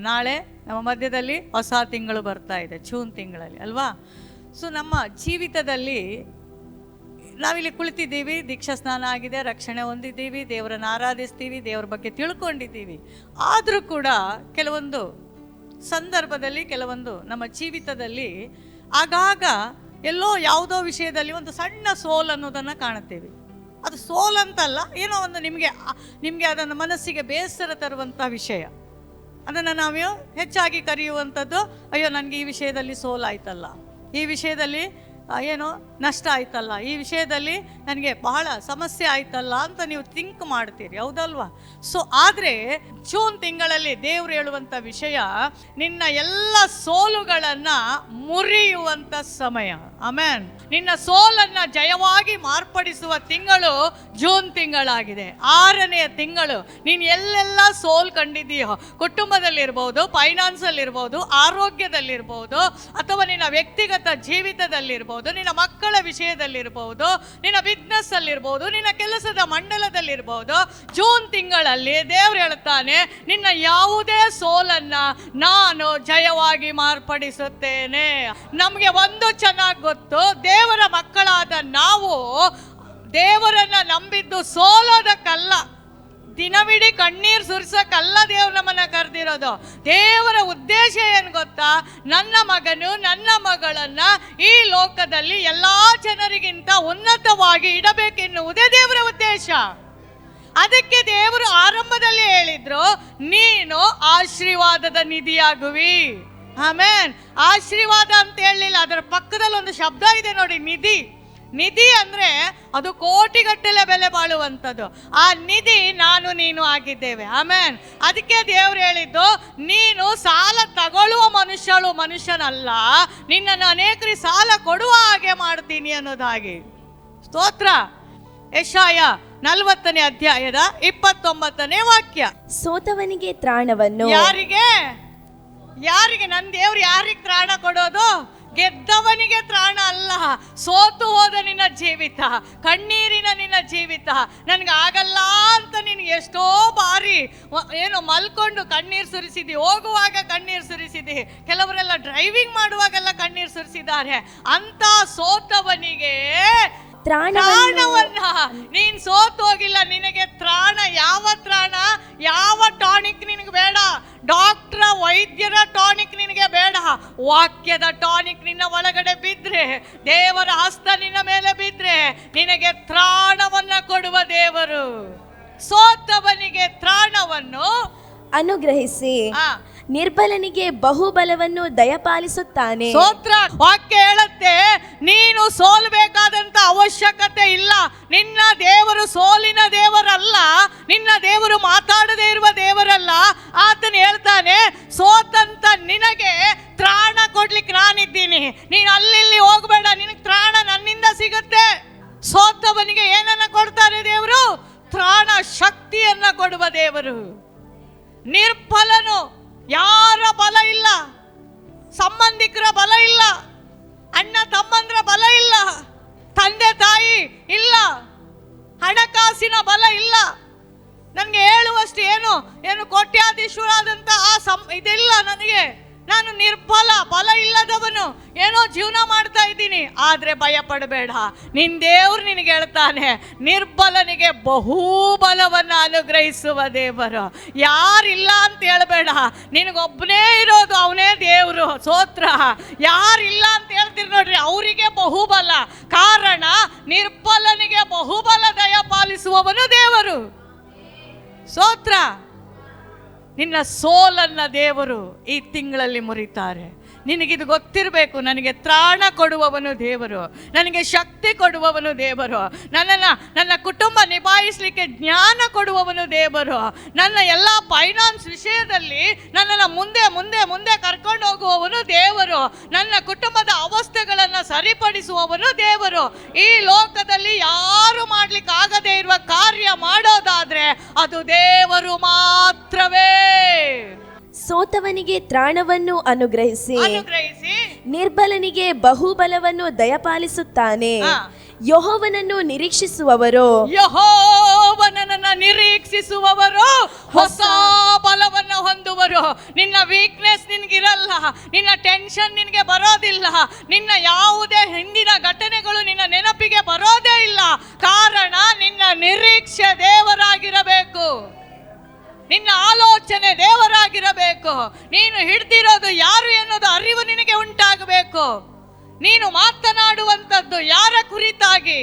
ನಾಳೆ ನಮ್ಮ ಮಧ್ಯದಲ್ಲಿ ಹೊಸ ತಿಂಗಳು ಬರ್ತಾ ಇದೆ, ಜೂನ್ ತಿಂಗಳಲ್ಲಿ ಅಲ್ವಾ. ಸೊ ನಮ್ಮ ಜೀವಿತದಲ್ಲಿ ನಾವಿಲ್ಲಿ ಕುಳಿತಿದ್ದೀವಿ, ದೀಕ್ಷಾ ಸ್ನಾನ ಆಗಿದೆ, ರಕ್ಷಣೆ ಹೊಂದಿದ್ದೀವಿ, ದೇವರನ್ನು ಆರಾಧಿಸ್ತೀವಿ, ದೇವರ ಬಗ್ಗೆ ತಿಳ್ಕೊಂಡಿದ್ದೀವಿ. ಆದರೂ ಕೂಡ ಕೆಲವೊಂದು ಸಂದರ್ಭದಲ್ಲಿ, ಕೆಲವೊಂದು ನಮ್ಮ ಜೀವಿತದಲ್ಲಿ ಆಗಾಗ ಎಲ್ಲೋ ಯಾವುದೋ ವಿಷಯದಲ್ಲಿ ಒಂದು ಸಣ್ಣ ಸೋಲ್ ಅನ್ನೋದನ್ನು ಕಾಣುತ್ತೇವೆ. ಅದು ಸೋಲಂತಲ್ಲ, ಏನೋ ಒಂದು ನಿಮಗೆ ಅದನ್ನು ಮನಸ್ಸಿಗೆ ಬೇಸರ ತರುವಂಥ ವಿಷಯ, ಅದನ್ನು ನಾವು ಹೆಚ್ಚಾಗಿ ಕರೆಯುವಂಥದ್ದು, ಅಯ್ಯೋ ನನಗೆ ಈ ವಿಷಯದಲ್ಲಿ ಸೋಲಾಯ್ತಲ್ಲ, ಈ ವಿಷಯದಲ್ಲಿ ಏನೋ ನಷ್ಟ ಆಯ್ತಲ್ಲ, ಈ ವಿಷಯದಲ್ಲಿ ನನಗೆ ಬಹಳ ಸಮಸ್ಯೆ ಆಯ್ತಲ್ಲ ಅಂತ ನೀವು ಥಿಂಕ್ ಮಾಡ್ತೀರಿ, ಹೌದಲ್ವಾ. ಸೊ ಆದರೆ ಜೂನ್ ತಿಂಗಳಲ್ಲಿ ದೇವರು ಹೇಳುವಂಥ ವಿಷಯ, ನಿನ್ನ ಎಲ್ಲ ಸೋಲುಗಳನ್ನು ಮುರಿಯುವಂಥ ಸಮಯ. ಆಮೆನ್. ನಿನ್ನ ಸೋಲನ್ನು ಜಯವಾಗಿ ಮಾರ್ಪಡಿಸುವ ತಿಂಗಳು ಜೂನ್ ತಿಂಗಳಾಗಿದೆ, 6ನೇ ತಿಂಗಳು. ನೀನು ಎಲ್ಲೆಲ್ಲ ಸೋಲ್ ಕಂಡಿದೆಯೋ, ಕುಟುಂಬದಲ್ಲಿರ್ಬೋದು, ಫೈನಾನ್ಸಲ್ಲಿರ್ಬೋದು, ಆರೋಗ್ಯದಲ್ಲಿರ್ಬೋದು, ಅಥವಾ ನಿನ್ನ ವ್ಯಕ್ತಿಗತ ಜೀವಿತದಲ್ಲಿರ್ಬೋದು, ನಿನ್ನ ಮಕ್ಕಳ ವಿಷಯದಲ್ಲಿರ್ಬೋದು, ನಿನ್ನ ಬಿಸ್ನೆಸ್ ಅಲ್ಲಿರ್ಬೋದು, ನಿನ್ನ ಕೆಲಸದ ಮಂಡಲದಲ್ಲಿರ್ಬೋದು, ಜೂನ್ ತಿಂಗಳಲ್ಲಿ ದೇವರು ಹೇಳ್ತಾನೆ, ನಿನ್ನ ಯಾವುದೇ ಸೋಲನ್ನ ನಾನು ಜಯವಾಗಿ ಮಾರ್ಪಡಿಸುತ್ತೇನೆ. ನಮಗೆ ಒಂದು ಚೆನ್ನಾಗಿ ಗೊತ್ತು, ದೇವರ ಮಕ್ಕಳಾದ ನಾವು ದೇವರನ್ನ ನಂಬಿದ್ದು ಸೋಲೋದಕ್ಕಲ್ಲ, ದಿನವಿಡೀ ಕಣ್ಣೀರು ಸುರಿಸಕ್ಕಲ್ಲ ದೇವ್ರು ನಮ್ಮನ್ನ ಕರೆದಿರೋದು. ದೇವರ ಉದ್ದೇಶ ಏನು ಗೊತ್ತಾ? ನನ್ನ ಮಗನು ನನ್ನ ಮಗಳನ್ನ ಈ ಲೋಕದಲ್ಲಿ ಎಲ್ಲಾ ಜನರಿಗಿಂತ ಉನ್ನತವಾಗಿ ಇಡಬೇಕೆನ್ನುವುದೇ ದೇವರ ಉದ್ದೇಶ. ಅದಕ್ಕೆ ದೇವರು ಆರಂಭದಲ್ಲಿ ಹೇಳಿದ್ರು, ನೀನು ಆಶೀರ್ವಾದದ ನಿಧಿಯಾಗುವಿ. ಆಮೇನ್. ಆಶೀರ್ವಾದ ಅಂತ ಹೇಳಲಿಲ್ಲ, ಅದರ ಪಕ್ಕದಲ್ಲಿ ಒಂದು ಶಬ್ದ ಇದೆ ನೋಡಿ, ನಿಧಿ. ನಿಧಿ ಅಂದ್ರೆ ಅದು ಕೋಟಿಗಟ್ಟಲೆ ಬೆಲೆ ಬಾಳುವಂಥದ್ದು. ಆ ನಿಧಿ ನಾನು ನೀನು ಆಗಿದ್ದೇವೆ. ಆಮೇನ್. ಅದಕ್ಕೆ ದೇವ್ರು ಹೇಳಿದ್ದು, ನೀನು ಸಾಲ ತಗೊಳ್ಳುವ ಮನುಷ್ಯನಲ್ಲ, ನಿನ್ನನ್ನು ಅನೇಕರಿಗೆ ಸಾಲ ಕೊಡುವ ಹಾಗೆ ಮಾಡ್ತೀನಿ ಅನ್ನೋದಾಗಿ. ಸ್ತೋತ್ರ. ಯೆಶಾಯ 40ನೇ ಅಧ್ಯಾಯದ 29ನೇ ವಾಕ್ಯ. ಸೋತವನಿಗೆ ತ್ರಾಣವನ್ನು. ಯಾರಿಗೆ ನನ್ನ ದೇವ್ರು ಯಾರಿಗೆ ತ್ರಾಣ ಕೊಡೋದು? ಗೆದ್ದವನಿಗೆ ತ್ರಾಣ ಅಲ್ಲ. ಸೋತು ಹೋದ ನಿನ್ನ ಜೀವಿತ, ಕಣ್ಣೀರಿನ ನಿನ್ನ ಜೀವಿತ, ನನಗೆ ಆಗಲ್ಲ ಅಂತ ನೀನು ಎಷ್ಟೋ ಬಾರಿ ಏನು ಮಲ್ಕೊಂಡು ಕಣ್ಣೀರು ಸುರಿಸಿದಿ, ಹೋಗುವಾಗ ಕಣ್ಣೀರು ಸುರಿಸಿದಿ, ಕೆಲವರೆಲ್ಲ ಡ್ರೈವಿಂಗ್ ಮಾಡುವಾಗೆಲ್ಲ ಕಣ್ಣೀರು ಸುರಿಸಿದ್ದಾರೆ. ಅಂತ ಸೋತವನಿಗೆ ತ್ರಾಣವನ್ನ, ನೀನ್ ಸೋತು ಹೋಗಿಲ್ಲ, ನಿನಗೆ ತ್ರಾಣ. ಯಾವ ತ್ರಾಣ? ಯಾವ ಟಾನಿಕ್ ನಿನಗೆ ಬೇಡ, ಡಾಕ್ಟರ್ ವೈದ್ಯರ ಟಾನಿಕ್ ನಿನಗೆ ಬೇಡ. ವಾಕ್ಯದ ಟಾನಿಕ್ ನಿನ್ನ ಒಳಗಡೆ ಬಿದ್ರೆ, ದೇವರ ಹಸ್ತ ನಿನ್ನ ಮೇಲೆ ಬಿದ್ರೆ, ನಿನಗೆ ತ್ರಾಣವನ್ನ ಕೊಡುವ ದೇವರು. ಸೋತವನಿಗೆ ತ್ರಾಣವನ್ನು ಅನುಗ್ರಹಿಸಿ ನಿರ್ಬಲನಿಗೆ ಬಹುಬಲವನ್ನು ದಯಪಾಲಿಸುತ್ತಾನೆ. ಸ್ತೋತ್ರ. ವಾಕ್ಯ ಹೇಳುತ್ತೆ, ನೀನು ಸೋಲ್ಬೇಕಾದಂತ ಅವಶ್ಯಕತೆ ಇಲ್ಲ. ನಿನ್ನ ದೇವರು ಸೋಲಿನ ದೇವರಲ್ಲ, ನಿನ್ನ ದೇವರು ಮಾತಾಡದೇ ಇರುವ ದೇವರಲ್ಲ. ಆತನು ಹೇಳ್ತಾನೆ, ಸೋತಂತ ನಿನಗೆ ತ್ರಾಣ ಕೊಡ್ಲಿಕ್ಕೆ ನಾನಿದ್ದೀನಿ, ನೀನು ಅಲ್ಲಿ ಹೋಗಬೇಡ, ನಿನಗೆ ತ್ರಾಣ ನನ್ನಿಂದ ಸಿಗುತ್ತೆ. ಸೋತವನಿಗೆ ಏನನ್ನ ಕೊಡ್ತಾರೆ ದೇವರು? ತ್ರಾಣ ಶಕ್ತಿಯನ್ನ ಕೊಡುವ ದೇವರು. ನಿರ್ಬಲನು, ಯಾರ ಬಲ ಇಲ್ಲ, ಸಂಬಂಧಿಕರ ಬಲ ಇಲ್ಲ, ಅಣ್ಣ ತಮ್ಮಂದ್ರ ಬಲ ಇಲ್ಲ, ತಂದೆ ತಾಯಿ ಇಲ್ಲ, ಹಣಕಾಸಿನ ಬಲ ಇಲ್ಲ, ನನಗೆ ಹೇಳುವಷ್ಟು ಏನು ಕೋಟ್ಯಾಧೀಶ್ವರಾದಂಥ ಇದೆಲ್ಲ ನನಗೆ. ನಾನು ನಿರ್ಬಲ, ಬಲ ಇಲ್ಲದವನು, ಏನೋ ಜೀವನ ಮಾಡ್ತಾ ಇದ್ದೀನಿ. ಆದರೆ ಭಯ ಪಡಬೇಡ, ನಿನ್ನ ದೇವ್ರು ನಿನಗೆ ಹೇಳ್ತಾನೆ, ನಿರ್ಬಲನಿಗೆ ಬಹುಬಲವನ್ನು ಅನುಗ್ರಹಿಸುವ ದೇವರು. ಯಾರಿಲ್ಲ ಅಂತ ಹೇಳಬೇಡ, ನಿನಗೊಬ್ಬನೇ ಇರೋದು, ಅವನೇ ದೇವರು. ಸ್ತೋತ್ರ. ಯಾರಿಲ್ಲ ಅಂತ ಹೇಳ್ತೀರಿ ನೋಡ್ರಿ, ಅವರಿಗೆ ಬಹುಬಲ. ಕಾರಣ, ನಿರ್ಬಲನಿಗೆ ಬಹುಬಲ ದಯಪಾಲಿಸುವವನು ದೇವರು. ಸ್ತೋತ್ರ. ನಿನ್ನ ಸೋಲನ್ನ ದೇವರು ಈ ತಿಂಗಳಲ್ಲಿ ಮುರಿತಾರೆ. ನಿನಗಿದು ಗೊತ್ತಿರಬೇಕು, ನನಗೆ ತ್ರಾಣ ಕೊಡುವವನು ದೇವರು, ನನಗೆ ಶಕ್ತಿ ಕೊಡುವವನು ದೇವರು, ನನ್ನ ಕುಟುಂಬ ನಿಭಾಯಿಸಲಿಕ್ಕೆ ಜ್ಞಾನ ಕೊಡುವವನು ದೇವರು, ನನ್ನ ಎಲ್ಲ ಫೈನಾನ್ಸ್ ವಿಷಯದಲ್ಲಿ ನನ್ನನ್ನು ಮುಂದೆ ಮುಂದೆ ಮುಂದೆ ಕರ್ಕೊಂಡು ಹೋಗುವವನು ದೇವರು, ನನ್ನ ಕುಟುಂಬದ ಅವಸ್ಥೆಗಳನ್ನು ಸರಿಪಡಿಸುವವನು ದೇವರು. ಈ ಲೋಕದಲ್ಲಿ ಯಾರು ಮಾಡ್ಲಿಕ್ಕೆ ಆಗದೇ ಇರುವ ಕಾರ್ಯ ಮಾಡೋದಾದ್ರೆ ಅದು ದೇವರು ಮಾತ್ರವೇ. ಸೋತವನಿಗೆ ತ್ರಾಣವನ್ನು ಅನುಗ್ರಹಿಸಿ ನಿರ್ಬಲನಿಗೆ ಬಹುಬಲವನ್ನು ದಯಪಾಲಿಸುತ್ತಾನೆ. ಯೆಹೋವನನ್ನು ನಿರೀಕ್ಷಿಸುವವರು ಯೆಹೋವನನ್ನ ನಿರೀಕ್ಷಿಸುವವರು ಹೊಸ ಬಲವನ್ನು ಹೊಂದುವರು. ನಿನ್ನ ವೀಕ್ನೆಸ್ ನಿನ್ಗಿರಲ್ಲ, ನಿನ್ನ ಟೆನ್ಷನ್ ನಿನಗೆ ಬರೋದಿಲ್ಲ, ನಿನ್ನ ಯಾವುದೇ ಹಿಂದಿನ ಘಟನೆಗಳು ನಿನ್ನ ನೆನಪಿಗೆ ಬರೋದೇ ಇಲ್ಲ. ಕಾರಣ ನಿನ್ನ ನಿರೀಕ್ಷೆ ದೇವರಾಗಿರಬೇಕು, ನಿನ್ನ ಆಲೋಚನೆ ದೇವರಾಗಿರಬೇಕು. ನೀನು ಹಿಡ್ದಿರೋದು ಯಾರು ಎನ್ನುವುದು ಅರಿವು ನಿನಗೆ ಉಂಟಾಗಬೇಕು. ನೀನು ಮಾತನಾಡುವಂಥದ್ದು ಯಾರ ಕುರಿತಾಗಿ?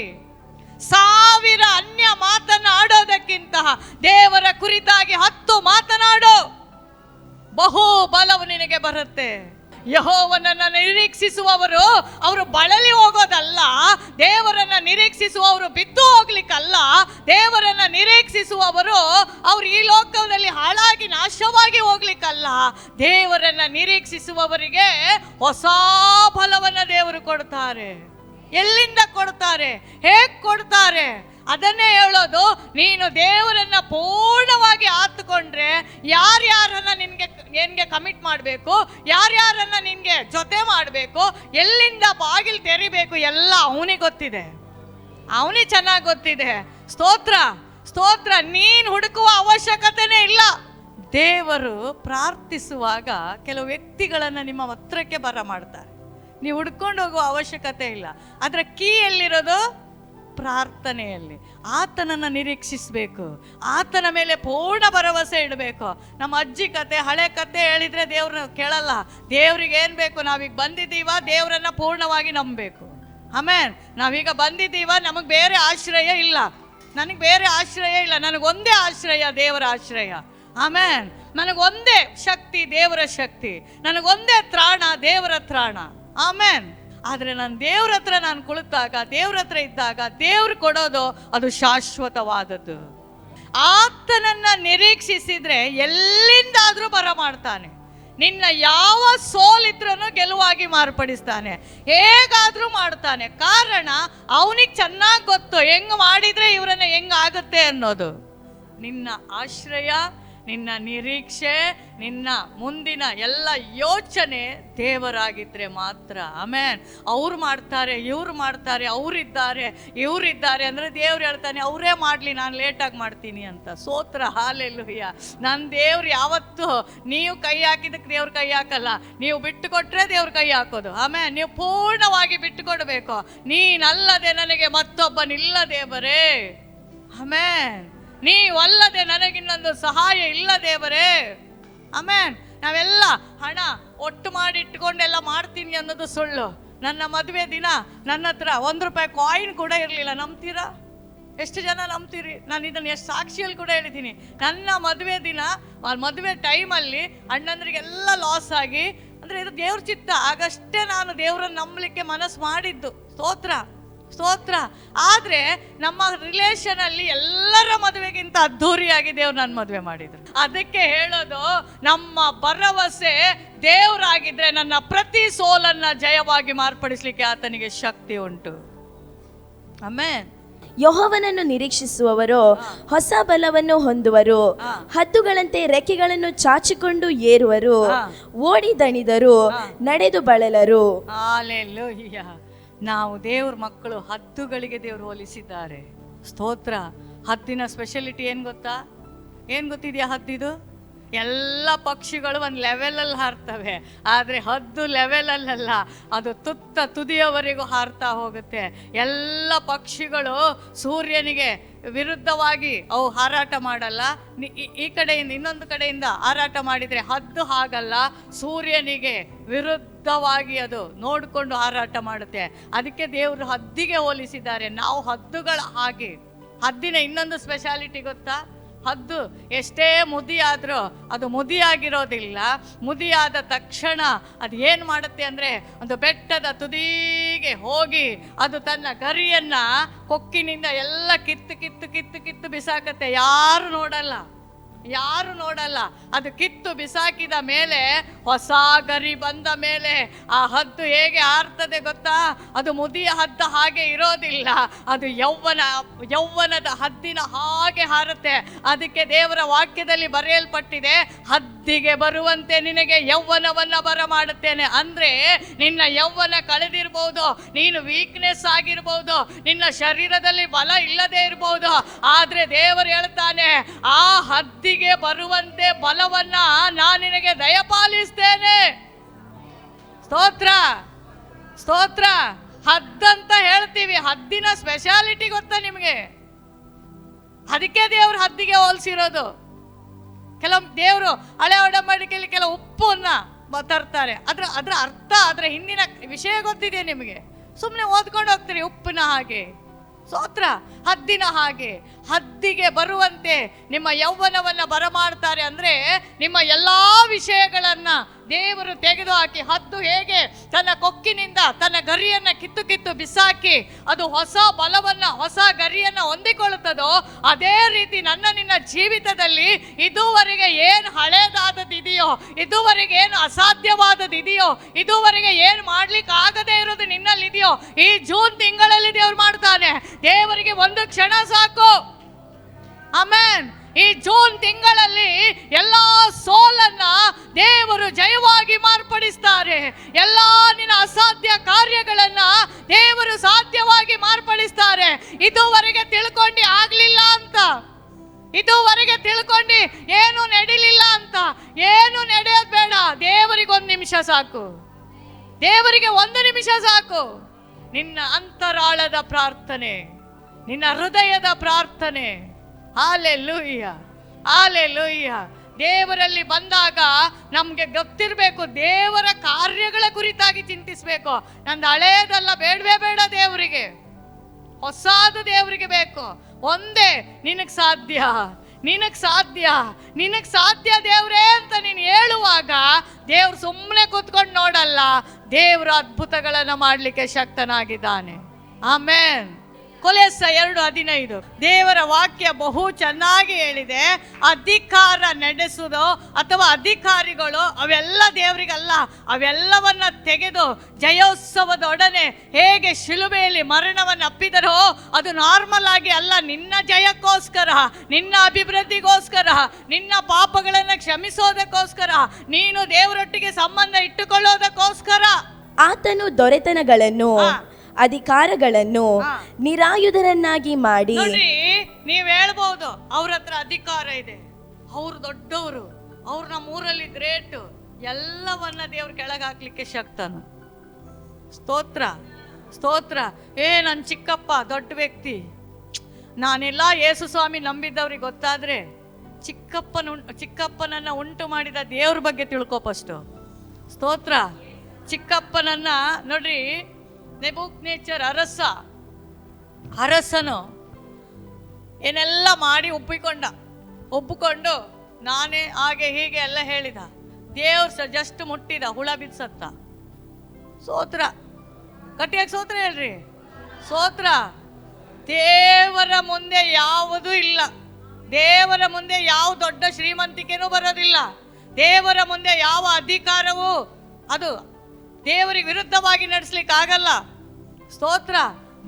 1000 ಅನ್ಯ ಮಾತನಾಡೋದಕ್ಕಿಂತ ದೇವರ ಕುರಿತಾಗಿ 10 ಮಾತನಾಡು, ಬಹು ಬಲವು ನಿನಗೆ ಬರುತ್ತೆ. ಯೆಹೋವನನ್ನ ನಿರೀಕ್ಷಿಸುವವರು ಅವರು ಬಳಲಿ ಹೋಗೋದಲ್ಲ, ದೇವರನ್ನ ನಿರೀಕ್ಷಿಸುವವರು ಬಿದ್ದು ಹೋಗ್ಲಿಕ್ಕಲ್ಲ. ದೇವರನ್ನ ನಿರೀಕ್ಷಿಸುವವರು ಅವರು ಈ ಲೋಕದಲ್ಲಿ ಹಾಳಾಗಿ ನಾಶವಾಗಿ ಹೋಗ್ಲಿಕ್ಕಲ್ಲ. ದೇವರನ್ನ ನಿರೀಕ್ಷಿಸುವವರಿಗೆ ಹೊಸ ಫಲವನ್ನ ದೇವರು ಕೊಡ್ತಾರೆ. ಎಲ್ಲಿಂದ ಕೊಡ್ತಾರೆ? ಹೇಗೆ ಕೊಡ್ತಾರೆ? ಅದನ್ನೇ ಹೇಳೋದು. ನೀನು ದೇವರನ್ನ ಪೂರ್ಣವಾಗಿ ಆತುಕೊಂಡ್ರೆ ಯಾರ್ಯಾರನ್ನ ನಿನ್ಗೆ ಕಮಿಟ್ ಮಾಡಬೇಕು, ಯಾರ್ಯಾರನ್ನ ನಿನ್ಗೆ ಜೊತೆ ಮಾಡಬೇಕು, ಎಲ್ಲಿಂದ ಬಾಗಿಲು ತೆರಿಬೇಕು ಎಲ್ಲ ಅವನಿಗೆ ಗೊತ್ತಿದೆ, ಅವನಿಗೆ ಚೆನ್ನಾಗಿ ಗೊತ್ತಿದೆ. ಸ್ತೋತ್ರ ಸ್ತೋತ್ರ. ನೀನು ಹುಡುಕುವ ಅವಶ್ಯಕತೆನೇ ಇಲ್ಲ. ದೇವರು ಪ್ರಾರ್ಥಿಸುವಾಗ ಕೆಲವು ವ್ಯಕ್ತಿಗಳನ್ನು ನಿಮ್ಮ ಹತ್ರಕ್ಕೆ ಬರ ಮಾಡ್ತಾರೆ. ನೀವು ಹುಡ್ಕೊಂಡು ಹೋಗುವ ಅವಶ್ಯಕತೆ ಇಲ್ಲ. ಅದರ ಕೀ ಎಲ್ಲಿರೋದು? ಪ್ರಾರ್ಥನೆಯಲ್ಲಿ. ಆತನನ್ನು ನಿರೀಕ್ಷಿಸಬೇಕು, ಆತನ ಮೇಲೆ ಪೂರ್ಣ ಭರವಸೆ ಇಡಬೇಕು. ನಮ್ಮ ಅಜ್ಜಿ ಕತೆ, ಹಳೆ ಕತೆ ಹೇಳಿದ್ರೆ ದೇವ್ರನ್ನ ಕೇಳಲ್ಲ. ದೇವ್ರಿಗೆ ಏನು ಬೇಕು? ನಾವೀಗ ಬಂದಿದ್ದೀವ, ದೇವರನ್ನ ಪೂರ್ಣವಾಗಿ ನಂಬಬೇಕು. ಆಮೇಲೆ ನಾವೀಗ ಬಂದಿದ್ದೀವ, ನಮಗೆ ಬೇರೆ ಆಶ್ರಯ ಇಲ್ಲ, ನನಗೆ ಬೇರೆ ಆಶ್ರಯ ಇಲ್ಲ, ನನಗೊಂದೇ ಆಶ್ರಯ, ದೇವರ ಆಶ್ರಯ. ಆಮೇಲೆ ನನಗೊಂದೇ ಶಕ್ತಿ, ದೇವರ ಶಕ್ತಿ, ನನಗೊಂದೇ ತ್ರಾಣ, ದೇವರ ತ್ರಾಣ. ಆಮೇನ್. ಆದರೆ ನಾನು ದೇವ್ರ ಹತ್ರ ನಾನು ಕುಳಿತಾಗ, ದೇವ್ರ ಹತ್ರ ಇದ್ದಾಗ ದೇವ್ರು ಕೊಡೋದು ಅದು ಶಾಶ್ವತವಾದದ್ದು. ಆತನನ್ನ ನಿರೀಕ್ಷಿಸಿದ್ರೆ ಎಲ್ಲಿಂದಾದ್ರೂ ಬರ ಮಾಡ್ತಾನೆ. ನಿನ್ನ ಯಾವ ಸೋಲಿದ್ರೂ ಗೆಲುವಾಗಿ ಮಾರ್ಪಡಿಸ್ತಾನೆ, ಹೇಗಾದ್ರೂ ಮಾಡ್ತಾನೆ. ಕಾರಣ ಅವನಿಗೆ ಚೆನ್ನಾಗಿ ಗೊತ್ತು ಹೆಂಗ್ ಮಾಡಿದ್ರೆ ಇವರನ್ನ ಹೆಂಗಾಗುತ್ತೆ ಅನ್ನೋದು. ನಿನ್ನ ಆಶ್ರಯ, ನಿನ್ನ ನಿರೀಕ್ಷೆ, ನಿನ್ನ ಮುಂದಿನ ಎಲ್ಲ ಯೋಚನೆ ದೇವರಾಗಿದ್ದರೆ ಮಾತ್ರ. ಆಮೇನ್. ಅವ್ರು ಮಾಡ್ತಾರೆ, ಇವ್ರು ಮಾಡ್ತಾರೆ, ಅವರಿದ್ದಾರೆ, ಇವರಿದ್ದಾರೆ ಅಂದರೆ ದೇವ್ರು ಹೇಳ್ತಾನೆ ಅವರೇ ಮಾಡಲಿ, ನಾನು ಲೇಟಾಗಿ ಮಾಡ್ತೀನಿ ಅಂತ. ಸ್ತೋತ್ರ, ಹಾಲೆಲೂಯ. ನನ್ನ ದೇವ್ರು ಯಾವತ್ತು ನೀವು ಕೈ ಹಾಕಿದಕ್ಕೆ ದೇವ್ರು ಕೈ ಹಾಕಲ್ಲ, ನೀವು ಬಿಟ್ಟು ಕೊಟ್ಟರೆ ದೇವ್ರು ಕೈ ಹಾಕೋದು. ಆಮೇಲೆ ನೀವು ಪೂರ್ಣವಾಗಿ ಬಿಟ್ಟು ಕೊಡಬೇಕು. ನೀನಲ್ಲದೆ ನನಗೆ ಮತ್ತೊಬ್ಬನಿಲ್ಲ ದೇವರೇ. ಆಮೇನ್. ನೀವಲ್ಲದೆ ನನಗಿನ್ನೊಂದು ಸಹಾಯ ಇಲ್ಲ ದೇವರೇ. ಆಮೇನ್. ನಾವೆಲ್ಲ ಹಣ ಒಟ್ಟು ಮಾಡಿ ಇಟ್ಕೊಂಡೆಲ್ಲ ಮಾಡ್ತೀನಿ ಅನ್ನೋದು ಸುಳ್ಳು. ನನ್ನ ಮದುವೆ ದಿನ ನನ್ನ ಹತ್ರ 1 ರೂಪಾಯಿ ಕಾಯಿನ್ ಕೂಡ ಇರಲಿಲ್ಲ. ನಂಬ್ತೀರಾ? ಎಷ್ಟು ಜನ ನಂಬ್ತೀರಿ? ನಾನು ಇದನ್ನು ಎಷ್ಟು ಸಾಕ್ಷಿಯಲ್ಲಿ ಕೂಡ ಹೇಳಿದ್ದೀನಿ. ನನ್ನ ಮದುವೆ ದಿನ, ಮದುವೆ ಟೈಮಲ್ಲಿ ಅಣ್ಣಂದ್ರಿಗೆಲ್ಲ ಲಾಸ್ ಆಗಿ, ಅಂದರೆ ಇದು ದೇವ್ರ ಚಿತ್ತ, ಆಗಷ್ಟೇ ನಾನು ದೇವ್ರನ್ನ ನಂಬಲಿಕ್ಕೆ ಮನಸ್ಸು ಮಾಡಿದ್ದು. ಸ್ತೋತ್ರ ಸ್ತೋತ್ರ. ಆದರೆ ನಮ್ಮ ರಿಲೇಷನಲ್ಲಿ ಎಲ್ಲರ ಮದುವೆಗಿಂತ ಅದ್ಧೂರಿಯಾಗಿ ದೇವ್ರು ನನ್ನ ಮದುವೆ ಮಾಡಿದ್ರು. ಅದಕ್ಕೆ ಹೇಳೋದು, ನಮ್ಮ ಭರವಸೆ ದೇವರಾಗಿದ್ರೆ ನನ್ನ ಪ್ರತಿ ಸೋಲನ್ನ ಜಯವಾಗಿ ಮಾರ್ಪಡಿಸ್ಲಿಕ್ಕೆ ಆತನಿಗೆ ಶಕ್ತಿ ಉಂಟು. ಆಮೇನ್. ಯೆಹೋವನನ್ನು ನಿರೀಕ್ಷಿಸುವವರು ಹೊಸ ಬಲವನ್ನು ಹೊಂದುವರು, ಹದ್ದುಗಳಂತೆ ರೆಕ್ಕೆಗಳನ್ನು ಚಾಚಿಕೊಂಡು ಏರುವರು, ಓಡಿ ದಣಿದರು, ನಡೆದು ಬಳಲರು. ಹಲ್ಲೆಲೂಯಾ. ನಾವು ದೇವ್ರ ಮಕ್ಕಳು, ಹದ್ದುಗಳಿಗೆ ದೇವ್ರು ಹೋಲಿಸಿದ್ದಾರೆ. ಸ್ತೋತ್ರ. ಹದ್ದಿನ ಸ್ಪೆಷಾಲಿಟಿ ಏನು ಗೊತ್ತಾ? ಏನು ಗೊತ್ತಿದೆಯಾ? ಹದ್ದಿದು ಎಲ್ಲ ಪಕ್ಷಿಗಳು ಒಂದು ಲೆವೆಲಲ್ಲಿ ಹಾರ್ತವೆ, ಆದರೆ ಹದ್ದು ಲೆವೆಲಲ್ಲ, ಅದು ತುದಿಯವರೆಗೂ ಹಾರ್ತಾ ಹೋಗುತ್ತೆ. ಎಲ್ಲ ಪಕ್ಷಿಗಳು ಸೂರ್ಯನಿಗೆ ವಿರುದ್ಧವಾಗಿ ಅವು ಹಾರಾಟ ಮಾಡಲ್ಲ. ಈ ಕಡೆಯಿಂದ ಇನ್ನೊಂದು ಕಡೆಯಿಂದ ಹಾರಾಟ ಮಾಡಿದರೆ ಹದ್ದು ಹಾಗಲ್ಲ, ಸೂರ್ಯನಿಗೆ ವಿರುದ್ಧವಾಗಿ ಅದು ನೋಡಿಕೊಂಡು ಹಾರಾಟ ಮಾಡುತ್ತೆ. ಅದಕ್ಕೆ ದೇವರು ಹದ್ದಿಗೆ ಹೋಲಿಸಿದ್ದಾರೆ. ನಾವು ಹದ್ದುಗಳ ಹಾಗೆ. ಹದ್ದಿನ ಇನ್ನೊಂದು ಸ್ಪೆಷಾಲಿಟಿ ಗೊತ್ತಾ? ಹದ್ದು ಎಷ್ಟೇ ಮುದಿಯಾದರೂ ಅದು ಮುದಿಯಾಗಿರೋದಿಲ್ಲ. ಮುದಿಯಾದ ತಕ್ಷಣ ಅದು ಏನು ಮಾಡುತ್ತೆ ಅಂದರೆ, ಒಂದು ಬೆಟ್ಟದ ತುದಿಗೆ ಹೋಗಿ ಅದು ತನ್ನ ಗರಿಯನ್ನು ಕೊಕ್ಕಿನಿಂದ ಎಲ್ಲ ಕಿತ್ತು ಕಿತ್ತು ಕಿತ್ತು ಕಿತ್ತು ಬಿಸಾಕತ್ತೆ. ಯಾರು ನೋಡಲ್ಲ. ಅದು ಕಿತ್ತು ಬಿಸಾಕಿದ ಮೇಲೆ, ಹೊಸ ಗರಿ ಬಂದ ಮೇಲೆ ಆ ಹದ್ದು ಹೇಗೆ ಹಾರ್ತದೆ ಗೊತ್ತಾ? ಅದು ಮುದಿಯ ಹದ್ದು ಹಾಗೆ ಇರೋದಿಲ್ಲ, ಅದು ಯೌವನದ ಹದ್ದಿನ ಹಾಗೆ ಹಾರುತ್ತೆ. ಅದಕ್ಕೆ ದೇವರ ವಾಕ್ಯದಲ್ಲಿ ಬರೆಯಲ್ಪಟ್ಟಿದೆ, ಹದ್ದ ಹದ್ದಿಗೆ ಬರುವಂತೆ ನಿನಗೆ ಯೌವನವನ್ನ ಬರಮಾಡುತ್ತೇನೆ. ಅಂದ್ರೆ ನಿನ್ನ ಯೌವನ ಕಳೆದಿರ್ಬೋದು, ನೀನು ವೀಕ್ನೆಸ್ ಆಗಿರ್ಬೋದು, ನಿನ್ನ ಶರೀರದಲ್ಲಿ ಬಲ ಇಲ್ಲದೆ ಇರಬಹುದು, ಆದ್ರೆ ದೇವರು ಹೇಳ್ತಾನೆ ಆ ಹದ್ದಿಗೆ ಬರುವಂತೆ ಬಲವನ್ನ ನಾನು ನಿನಗೆ ದಯಪಾಲಿಸ್ತೇನೆ. ಸ್ತೋತ್ರ ಸ್ತೋತ್ರ. ಹದ್ದಂತ ಹೇಳ್ತೀವಿ, ಹದ್ದಿನ ಸ್ಪೆಷಾಲಿಟಿ ಗೊತ್ತಾ ನಿಮಗೆ? ಅದಕ್ಕೆ ದೇವರು ಹದ್ದಿಗೆ ಹೋಲಿಸಿರೋದು. ಕೆಲವು ದೇವರು ಹಳೆ ಒಡಂಬಡಿಕೆಯಲ್ಲಿ ಕೆಲವು ಉಪ್ಪನ್ನ ತರ್ತಾರೆ, ಅದ್ರ ಅರ್ಥ, ಅದರ ಹಿಂದಿನ ವಿಷಯ ಗೊತ್ತಿದೆ ನಿಮಗೆ, ಸುಮ್ಮನೆ ಓದ್ಕೊಂಡು ಹೋಗ್ತೀರಿ. ಉಪ್ಪಿನ ಹಾಗೆ, ಸ್ತೋತ್ರ, ಹದ್ದಿನ ಹಾಗೆ ಹದ್ದಿಗೆ ಬರುವಂತೆ ನಿಮ್ಮ ಯೌವನವನ್ನ ಬರಮಾಡ್ತಾರೆ. ಅಂದ್ರೆ ನಿಮ್ಮ ಎಲ್ಲಾ ವಿಷಯಗಳನ್ನ ದೇವರು ತೆಗೆದುಹಾಕಿ, ಹದ್ದು ಹೇಗೆ ತನ್ನ ಕೊಕ್ಕಿನಿಂದ ತನ್ನ ಗರಿಯನ್ನ ಕಿತ್ತು ಕಿತ್ತು ಬಿಸಾಕಿ ಅದು ಹೊಸ ಬಲವನ್ನ ಹೊಸ ಗರಿಯನ್ನ ಹೊಂದಿಕೊಳ್ಳುತ್ತದೋ, ಅದೇ ರೀತಿ ನಿನ್ನ ಜೀವಿತದಲ್ಲಿ ಇದುವರೆಗೆ ಏನು ಹಳೇದಾದದಿದೆಯೋ, ಇದುವರೆಗೆ ಏನು ಅಸಾಧ್ಯವಾದದಿದೆಯೋ, ಇದುವರೆಗೆ ಏನು ಮಾಡ್ಲಿಕ್ಕೆ ಆಗದೆ ಇರೋದು ನಿನ್ನಲ್ಲಿದೆಯೋ, ಈ ಜೂನ್ ತಿಂಗಳಲ್ಲಿ ದೇವರು ಮಾಡ್ತಾನೆ. ದೇವರಿಗೆ ಒಂದು ಕ್ಷಣ ಸಾಕು. ಆಮೆನ್. ಈ ಜೂನ್ ತಿಂಗಳಲ್ಲಿ ಎಲ್ಲಾ ಸೋಲನ್ನ ದೇವರು ಜಯವಾಗಿ ಮಾರ್ಪಡಿಸ್ತಾರೆ. ಎಲ್ಲಾ ನಿನ್ನ ಅಸಾಧ್ಯ ಕಾರ್ಯಗಳನ್ನ ದೇವರು ಸಾಧ್ಯವಾಗಿ ಮಾರ್ಪಡಿಸ್ತಾರೆ. ಇದುವರೆಗೆ ತಿಳ್ಕೊಂಡು ಆಗ್ಲಿಲ್ಲ ಅಂತ, ಇದುವರೆಗೆ ತಿಳ್ಕೊಂಡು ಏನು ನಡೀಲಿಲ್ಲ ಅಂತ, ಏನು ನಡೆಯೋದು ಬೇಡ. ದೇವರಿಗೆ ಒಂದು ನಿಮಿಷ ಸಾಕು, ದೇವರಿಗೆ ಒಂದು ನಿಮಿಷ ಸಾಕು. ನಿನ್ನ ಅಂತರಾಳದ ಪ್ರಾರ್ಥನೆ, ನಿನ್ನ ಹೃದಯದ ಪ್ರಾರ್ಥನೆ. Hallelujah, hallelujah. ದೇವರಲ್ಲಿ ಬಂದಾಗ ನಮ್ಗೆ ಗೊತ್ತಿರಬೇಕು, ದೇವರ ಕಾರ್ಯಗಳ ಕುರಿತಾಗಿ ಚಿಂತಿಸಬೇಕು. ನಂದು ಹಳೇದಲ್ಲ, ಬೇಡವೇ ಬೇಡ. ದೇವರಿಗೆ ಹೊಸದು ದೇವರಿಗೆ ಬೇಕು. ಒಂದೇ ನಿನಗೆ ಸಾಧ್ಯ, ನಿನಗೆ ಸಾಧ್ಯ, ನಿನಗೆ ಸಾಧ್ಯ ದೇವ್ರೇ ಅಂತ ನೀನು ಹೇಳುವಾಗ ದೇವ್ರು ಸುಮ್ಮನೆ ಕೂತ್ಕೊಂಡು ನೋಡಲ್ಲ, ದೇವ್ರ ಅದ್ಭುತಗಳನ್ನು ಮಾಡಲಿಕ್ಕೆ ಶಕ್ತನಾಗಿದ್ದಾನೆ. ಆಮೇನ್. ಕೊಲೊಸ್ಸ 2:15 ದೇವರ ವಾಕ್ಯ ಬಹು ಚೆನ್ನಾಗಿ ಹೇಳಿದೆ. ಅಧಿಕಾರ ನಡೆಸುವುದು ಅಥವಾ ಅಧಿಕಾರಿಗಳು ಅವೆಲ್ಲ ದೇವರಿಗಲ್ಲ, ಅವೆಲ್ಲವನ್ನ ತೆಗೆದು ಜಯೋತ್ಸವದೊಡನೆ ಹೇಗೆ ಶಿಲುಬೆಯಲ್ಲಿ ಮರಣವನ್ನು ಅಪ್ಪಿದರೋ, ಅದು ನಾರ್ಮಲ್ ಆಗಿ ಅಲ್ಲ, ನಿನ್ನ ಜಯಕ್ಕೋಸ್ಕರ, ನಿನ್ನ ಅಭಿವೃದ್ಧಿಗೋಸ್ಕರ, ನಿನ್ನ ಪಾಪಗಳನ್ನು ಕ್ಷಮಿಸೋದಕ್ಕೋಸ್ಕರ, ನೀನು ದೇವರೊಟ್ಟಿಗೆ ಸಂಬಂಧ ಇಟ್ಟುಕೊಳ್ಳೋದಕ್ಕೋಸ್ಕರ. ಆತನು ದೊರೆತನಗಳನ್ನು ಅಧಿಕಾರಗಳನ್ನು ನಿರಾಯುಧರನ್ನಾಗಿ ಮಾಡಿ. ನೀವ್ ಹೇಳ್ಬಹುದು ಅವ್ರ ಹತ್ರ ಅಧಿಕಾರ ಇದೆ, ಅವ್ರು ದೊಡ್ಡವರು, ಅವ್ರು ನಮ್ಮ ಊರಲ್ಲಿ ಗ್ರೇಟ್, ಎಲ್ಲವನ್ನ ದೇವ್ರ ಕೆಳಗೆ ಹಾಕ್ಲಿಕ್ಕೆ ಶಕ್ತನು. ಸ್ತೋತ್ರ ಸ್ತೋತ್ರ. ನನ್ ಚಿಕ್ಕಪ್ಪ ದೊಡ್ಡ ವ್ಯಕ್ತಿ, ನಾನೆಲ್ಲ ಯೇಸು ಸ್ವಾಮಿ ನಂಬಿದ್ದವ್ರಿಗೆ ಗೊತ್ತಾದ್ರೆ ಚಿಕ್ಕಪ್ಪನನ್ನ ಉಂಟು ಮಾಡಿದ ದೇವ್ರ ಬಗ್ಗೆ ತಿಳ್ಕೊ ಫಸ್ಟು. ಸ್ತೋತ್ರ. ಚಿಕ್ಕಪ್ಪನನ್ನ ನೋಡ್ರಿ, ನೆಬೂಕದ್ನೆಚ್ಚರ್ ಅರಸನು ಏನೆಲ್ಲ ಮಾಡಿ ಒಪ್ಪಿಕೊಂಡು ನಾನೇ ಹಾಗೆ ಹೀಗೆ ಎಲ್ಲ ಹೇಳಿದ. ದೇವ್ರು ಜಸ್ಟ್ ಮುಟ್ಟಿದ, ಹುಳ ಬಿದ್ಸತ್ತ. ಸ್ತೋತ್ರ. ಗಟ್ಟಿಯಾಗಿ ಸ್ತೋತ್ರ ಹೇಳ್ರಿ. ಸ್ತೋತ್ರ. ದೇವರ ಮುಂದೆ ಯಾವುದೂ ಇಲ್ಲ, ದೇವರ ಮುಂದೆ ಯಾವ ದೊಡ್ಡ ಶ್ರೀಮಂತಿಕೆನೂ ಬರೋದಿಲ್ಲ, ದೇವರ ಮುಂದೆ ಯಾವ ಅಧಿಕಾರವೂ ಅದು ದೇವರಿಗೆ ವಿರುದ್ಧವಾಗಿ ನಡೆಸ್ಲಿಕ್ಕೆ ಆಗಲ್ಲ. ಸ್ತೋತ್ರ.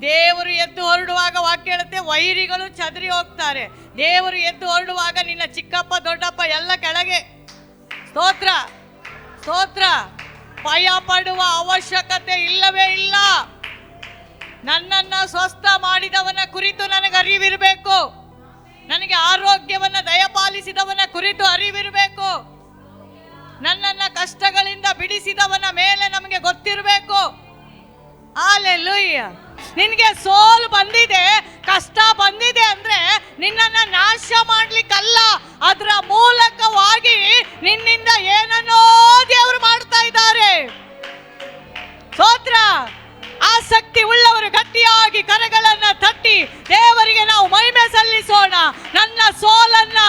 ದೇವರು ಎದ್ದು ಹೊರಡುವಾಗ ವಾಕ್ಯ ಹೇಳುತ್ತೆ, ವೈರಿಗಳು ಚದರಿ ಹೋಗ್ತಾರೆ. ದೇವರು ಎದ್ದು ಹೊರಡುವಾಗ ನಿನ್ನ ಚಿಕ್ಕಪ್ಪ ದೊಡ್ಡಪ್ಪ ಎಲ್ಲ ಕೆಳಗೆ. ಸ್ತೋತ್ರ ಸ್ತೋತ್ರ. ಭಯ ಪಡುವ ಅವಶ್ಯಕತೆ ಇಲ್ಲವೇ ಇಲ್ಲ. ನನ್ನನ್ನ ಸ್ವಸ್ಥ ಮಾಡಿದವನ ಕುರಿತು ನನಗೆ ಅರಿವಿರಬೇಕು, ನನಗೆ ಆರೋಗ್ಯವನ್ನ ದಯಪಾಲಿಸಿದವನ ಕುರಿತು ಅರಿವಿರಬೇಕು, ನನ್ನನ್ನ ಕಷ್ಟಗಳಿಂದ ಬಿಡಿಸಿದವನ ಮೇಲೆ ನಮಗೆ ಗೊತ್ತಿರಬೇಕು. ಹಾಲೆಲೂಯ. ನಿನಗೆ ಸೋಲ್ ಬಂದಿದೆ, ಕಷ್ಟ ಬಂದಿದೆ ಅಂದ್ರೆ ನಿನ್ನನ್ನ ನಾಶ ಮಾಡ್ಲಿಕ್ಕಲ್ಲ, ಅದರ ಮೂಲಕವಾಗಿ ನಿನ್ನಿಂದ ಏನನ್ನೋ ದೇವರು ಮಾಡ್ತಾ ಇದ್ದಾರೆ. ಸ್ತೋತ್ರ. ಆಸಕ್ತಿ ಉಳ್ಳವರು ಗಟ್ಟಿಯಾಗಿ ಕರಗಳನ್ನ ತಟ್ಟಿ ದೇವರಿಗೆ ನಾವು ಮಹಿಮೆ ಸಲ್ಲಿಸೋಣ. ನನ್ನ ಸೋಲನ್ನ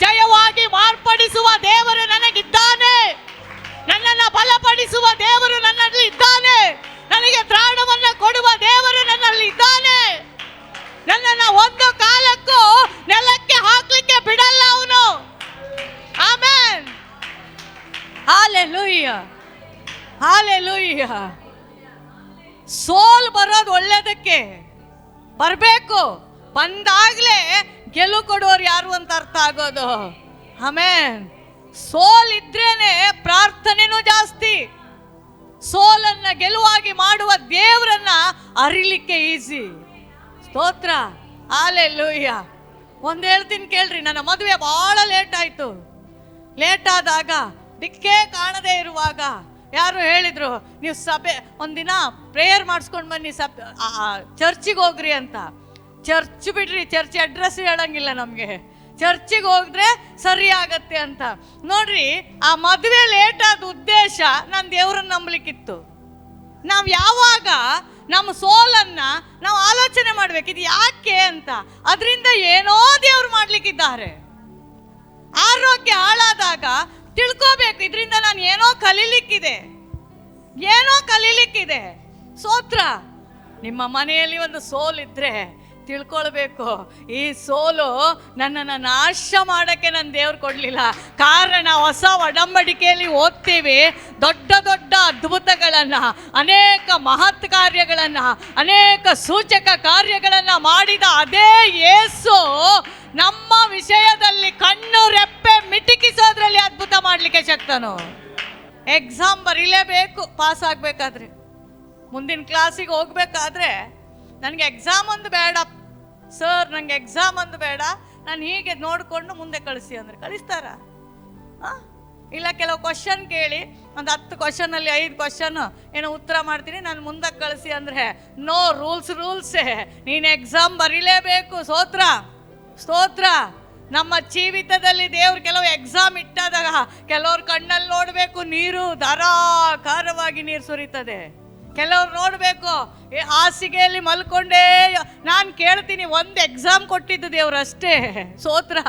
ಜಯವಾಗಿ ಮಾರ್ಪಡಿಸುವ ದೇವರು ನನಗಿದ್ದಾನೆ, ನನ್ನನ್ನು ಬಲಪಡಿಸುವ ದೇವರು ನನ್ನಲ್ಲಿ ಇದ್ದಾನೆ, ನನಗೆ ತ್ರಾಣವನ್ನು ಕೊಡುವ ದೇವರು ನನ್ನಲ್ಲಿ ಇದ್ದಾನೆ. ನನ್ನನ್ನು ಒಂದು ಕಾಲಕ್ಕೂ ನೆಲಕ್ಕೆ ಹಾಕ್ಲಿಕ್ಕೆ ಬಿಡಲ್ಲ ಅವನು. ಆಮೆನ್. Hallelujah, hallelujah. ಸೋಲ್ ಬರೋದು ಒಳ್ಳೇದಕ್ಕೆ ಬರಬೇಕು, ಬಂದಾಗ್ಲೇ ಗೆಲುವು ಕೊಡೋರು ಯಾರು ಅಂತ ಅರ್ಥ ಆಗೋದು. ಆಮೆನ್. ಸೋಲಿದ್ರೇನೆ ಪ್ರಾರ್ಥನೆನೂ ಜಾಸ್ತಿ. ಸೋಲನ್ನ ಗೆಲುವಾಗಿ ಮಾಡುವ ದೇವರನ್ನ ಅರಿಲಿಕ್ಕೆ ಈಸಿ. ಸ್ತೋತ್ರ, ಹಲ್ಲೆಲೂಯಾ. ಒಂದು ಹೇಳ್ತೀನಿ ಕೇಳ್ರಿ, ನನ್ನ ಮದುವೆ ಬಹಳ ಲೇಟ್ ಆಯ್ತು. ಲೇಟ್ ಆದಾಗ ದಿಕ್ಕೇ ಕಾಣದೇ ಇರುವಾಗ ಯಾರು ಹೇಳಿದ್ರು, ನೀವು ಸಭೆ ಒಂದಿನ ಪ್ರೇಯರ್ ಮಾಡಿಸ್ಕೊಂಡು ಬನ್ನಿ, ಚರ್ಚಿಗೆ ಹೋಗ್ರಿ ಅಂತ. ಚರ್ಚ್ ಬಿಡ್ರಿ, ಚರ್ಚ್ ಅಡ್ರೆಸ್ ಹೇಳಂಗಿಲ್ಲ ನಮಗೆ. ಚರ್ಚಿಗೆ ಹೋಗಿದ್ರೆ ಸರಿ ಆಗತ್ತೆ ಅಂತ. ನೋಡ್ರಿ, ಆ ಮದುವೆ ಲೇಟ್ ಆದ ಉದ್ದೇಶ ನಾನು ದೇವ್ರನ್ನ ನಂಬಲಿಕ್ಕಿತ್ತು. ನಾವು ಯಾವಾಗ ನಮ್ಮ ಸೋಲನ್ನ ನಾವು ಆಲೋಚನೆ ಮಾಡ್ಬೇಕು, ಇದು ಯಾಕೆ ಅಂತ. ಅದರಿಂದ ಏನೋ ದೇವ್ರು ಮಾಡ್ಲಿಕ್ಕಿದ್ದಾರೆ. ಆರೋಗ್ಯ ಹಾಳಾದಾಗ ತಿಳ್ಕೋಬೇಕು, ಇದರಿಂದ ನಾನು ಏನೋ ಕಲೀಲಿಕ್ಕಿದೆ. ಸ್ತೋತ್ರ. ನಿಮ್ಮ ಮನೆಯಲ್ಲಿ ಒಂದು ಸೋಲಿದ್ರೆ ತಿಳ್ಕೊಳ್ಬೇಕು, ಈ ಸೋಲು ನನ್ನನ್ನು ನಾಶ ಮಾಡೋಕ್ಕೆ ನನ್ನ ದೇವ್ರು ಕೊಡಲಿಲ್ಲ. ಕಾರಣ ಹೊಸ ಒಡಂಬಡಿಕೆಯಲ್ಲಿ ಓದ್ತೀವಿ, ದೊಡ್ಡ ದೊಡ್ಡ ಅದ್ಭುತಗಳನ್ನು, ಅನೇಕ ಮಹತ್ ಕಾರ್ಯಗಳನ್ನು, ಅನೇಕ ಸೂಚಕ ಕಾರ್ಯಗಳನ್ನು ಮಾಡಿದ ಅದೇ ಯೇಸು ನಮ್ಮ ವಿಷಯದಲ್ಲಿ ಕಣ್ಣು ರೆಪ್ಪೆ ಮಿಟಿಕಿಸೋದ್ರಲ್ಲಿ ಅದ್ಭುತ ಮಾಡಲಿಕ್ಕೆ ಶಕ್ತನು. ಎಕ್ಸಾಮ್ ಬರೀಲೇಬೇಕು ಪಾಸ್ ಆಗಬೇಕಾದ್ರೆ. ಮುಂದಿನ ಕ್ಲಾಸಿಗೆ ಹೋಗ್ಬೇಕಾದ್ರೆ ನನಗೆ ಎಕ್ಸಾಮ್ ಒಂದು ಬೇಡ ಸರ್, ನನಗೆ ಎಕ್ಸಾಮ್ ಒಂದು ಬೇಡ, ನಾನು ಹೀಗೆ ನೋಡಿಕೊಂಡು ಮುಂದೆ ಕಳಿಸಿ ಅಂದರೆ ಕಳಿಸ್ತಾರ? ಇಲ್ಲ, ಕೆಲವು ಕ್ವಶನ್ ಕೇಳಿ ಒಂದು 10 ಕ್ವಶನಲ್ಲಿ 5 ಕ್ವಶನ್ ಏನೋ ಉತ್ತರ ಮಾಡ್ತೀನಿ, ನಾನು ಮುಂದಕ್ಕೆ ಕಳಿಸಿ ಅಂದರೆ ನೋ, ರೂಲ್ಸೇ, ನೀನು ಎಕ್ಸಾಮ್ ಬರೀಲೇಬೇಕು. ಸ್ತೋತ್ರ. ನಮ್ಮ ಜೀವಿತದಲ್ಲಿ ದೇವ್ರು ಕೆಲವು ಎಕ್ಸಾಮ್ ಇಟ್ಟಾದಾಗ ಕೆಲವ್ರ ಕಣ್ಣಲ್ಲಿ ನೋಡಬೇಕು ನೀರು ಧಾರಾಕಾರವಾಗಿ ನೀರು ಸುರಿತದೆ. ಕೆಲವ್ರು ನೋಡಬೇಕು ಹಾಸಿಗೆಯಲ್ಲಿ ಮಲ್ಕೊಂಡೇ. ನಾನು ಕೇಳ್ತೀನಿ, ಒಂದು ಎಕ್ಸಾಮ್ ಕೊಟ್ಟಿದ್ದು ದೇವ್ರು ಅಷ್ಟೇ. ಸ್ತೋತ್ರ.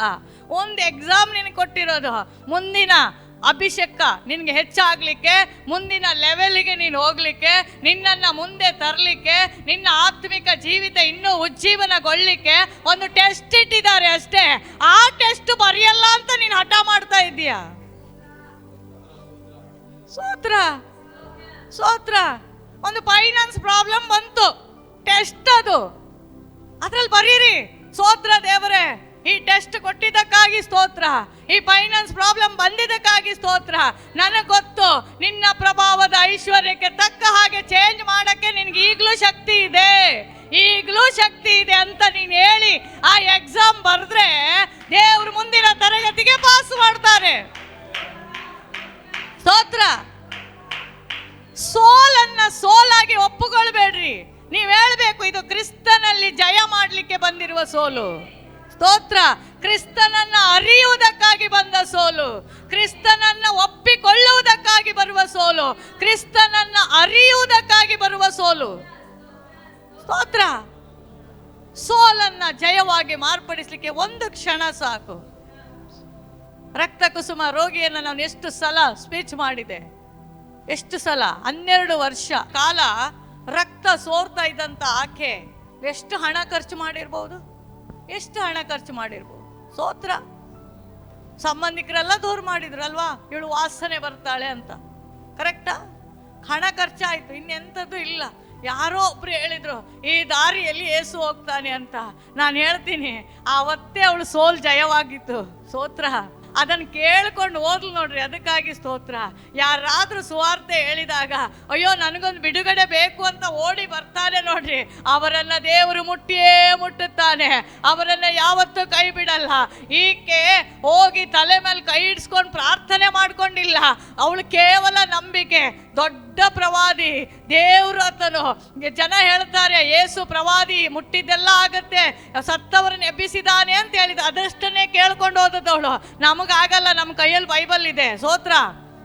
ಒಂದು ಎಕ್ಸಾಮ್ ನಿನಗೆ ಕೊಟ್ಟಿರೋದು, ಮುಂದಿನ ಅಭಿಷೇಕ ನಿನಗೆ ಹೆಚ್ಚಾಗಲಿಕ್ಕೆ, ಮುಂದಿನ ಲೆವೆಲ್ಗೆ ನೀನು ಹೋಗ್ಲಿಕ್ಕೆ, ನಿನ್ನನ್ನು ಮುಂದೆ ತರಲಿಕ್ಕೆ, ನಿನ್ನ ಆತ್ಮಿಕ ಜೀವಿತ ಇನ್ನೂ ಉಜ್ಜೀವನಗೊಳ್ಳಿಕ್ಕೆ ಒಂದು ಟೆಸ್ಟ್ ಇಟ್ಟಿದ್ದಾರೆ ಅಷ್ಟೇ. ಆ ಟೆಸ್ಟ್ ಬರೆಯಲ್ಲ ಅಂತ ನೀನು ಹಠ ಮಾಡ್ತಾ ಇದ್ದೀಯ. ಸ್ತೋತ್ರ. ಒಂದು ಫೈನಾನ್ಸ್ ಪ್ರಾಬ್ಲಮ್ ಬಂತು, ಟೆಸ್ಟ್ ಅದು, ಅದ್ರಲ್ಲಿ ಬರೀರಿ. ಸ್ತೋತ್ರ ದೇವರೇ, ಈ ಟೆಸ್ಟ್ ಕೊಟ್ಟಿದ್ದಕ್ಕಾಗಿ ಸ್ತೋತ್ರ, ಈ ಫೈನಾನ್ಸ್ ಪ್ರಾಬ್ಲಮ್ ಬಂದಿದ್ದಕ್ಕಾಗಿ ಸ್ತೋತ್ರ. ನನಗೆ ಗೊತ್ತು ನಿನ್ನ ಪ್ರಭಾವದ ಐಶ್ವರ್ಯಕ್ಕೆ ತಕ್ಕ ಹಾಗೆ ಚೇಂಜ್ ಮಾಡಕ್ಕೆ ನಿನ್ಗೆ ಈಗಲೂ ಶಕ್ತಿ ಇದೆ ಅಂತ ನೀನು ಹೇಳಿ ಆ ಎಕ್ಸಾಮ್ ಬರೆದ್ರೆ ದೇವರು ಮುಂದಿನ ತರಗತಿಗೆ ಪಾಸ್ ಮಾಡ್ತಾರೆ. ಸ್ತೋತ್ರ. ಸೋಲನ್ನ ಸೋಲಾಗಿ ಒಪ್ಪುಕೊಳ್ಬೇಡ್ರಿ. ನೀವು ಹೇಳ್ಬೇಕು, ಇದು ಕ್ರಿಸ್ತನಲ್ಲಿ ಜಯ ಮಾಡಲಿಕ್ಕೆ ಬಂದಿರುವ ಸೋಲು. ಸ್ತೋತ್ರ. ಕ್ರಿಸ್ತನನ್ನ ಅರಿಯುವುದಕ್ಕಾಗಿ ಬಂದ ಸೋಲು, ಕ್ರಿಸ್ತನನ್ನ ಒಪ್ಪಿಕೊಳ್ಳುವುದಕ್ಕಾಗಿ ಬರುವ ಸೋಲು, ಕ್ರಿಸ್ತನನ್ನ ಅರಿಯುವುದಕ್ಕಾಗಿ ಬರುವ ಸೋಲು. ಸ್ತೋತ್ರ. ಸೋಲನ್ನ ಜಯವಾಗಿ ಮಾರ್ಪಡಿಸಲಿಕ್ಕೆ ಒಂದು ಕ್ಷಣ ಸಾಕು. ರಕ್ತ ಕುಸುಮ ರೋಗಿಯನ್ನು ನಾನು ಎಷ್ಟು ಸಲ ಸ್ಪೀಚ್ ಮಾಡಿದೆ, ಎಷ್ಟು ಸಲ. 12 ವರ್ಷ ಕಾಲ ರಕ್ತ ಸೋರ್ತಾ ಇದ್ದಂಥ ಆಕೆ ಎಷ್ಟು ಹಣ ಖರ್ಚು ಮಾಡಿರ್ಬೋದು. ಸ್ತೋತ್ರ. ಸಂಬಂಧಿಕರೆಲ್ಲ ದೂರ ಮಾಡಿದ್ರಲ್ವಾ, ಇವಳು ವಾಸನೆ ಬರ್ತಾಳೆ ಅಂತ. ಕರೆಕ್ಟಾ? ಹಣ ಖರ್ಚಾಯ್ತು, ಇನ್ನೆಂಥದ್ದು ಇಲ್ಲ. ಯಾರೋ ಒಬ್ರು ಹೇಳಿದ್ರು ಈ ದಾರಿಯಲ್ಲಿ ಏಸು ಹೋಗ್ತಾನೆ ಅಂತ. ನಾನು ಹೇಳ್ತೀನಿ, ಆವತ್ತೇ ಅವಳು ಸೋಲ್ ಜಯವಾಗಿತ್ತು. ಸ್ತೋತ್ರ. ಅದನ್ನು ಕೇಳ್ಕೊಂಡು ಓದ್ಲು ನೋಡ್ರಿ, ಅದಕ್ಕಾಗಿ ಸ್ತೋತ್ರ. ಯಾರಾದ್ರೂ ಸುವಾರ್ತೆ ಹೇಳಿದಾಗ ಅಯ್ಯೋ ನನಗೊಂದು ಬಿಡುಗಡೆ ಬೇಕು ಅಂತ ಓಡಿ ಬರ್ತಾನೆ ನೋಡ್ರಿ, ಅವರನ್ನ ದೇವರು ಮುಟ್ಟಿಯೇ ಮುಟ್ಟುತ್ತಾನೆ, ಅವರನ್ನ ಯಾವತ್ತೂ ಕೈ ಬಿಡಲ್ಲ. ಈಕೆ ಹೋಗಿ ತಲೆ ಮೇಲೆ ಕೈ ಇಡ್ಸ್ಕೊಂಡು ಪ್ರಾರ್ಥನೆ ಮಾಡ್ಕೊಂಡಿಲ್ಲ, ಅವಳು ಕೇವಲ ನಂಬಿಕೆ. ದೊಡ್ಡ ಪ್ರವಾದಿ, ದೇವರು ಆತನು. ಜನ ಹೇಳ್ತಾರೆ ಯೇಸು ಪ್ರವಾದಿ, ಮುಟ್ಟಿದ್ದೆಲ್ಲ ಆಗತ್ತೆ, ಸತ್ತವರನ್ನ ಎಬ್ಬಿಸಿದಾನೆ ಅಂತ ಹೇಳಿದ, ಅದಷ್ಟನ್ನೇ ಕೇಳ್ಕೊಂಡು ಹೋದದವಳು. ನಮಗಾಗಲ್ಲ, ನಮ್ಮ ಕೈಯಲ್ಲಿ ಬೈಬಲ್ ಇದೆ. ಸ್ತೋತ್ರ.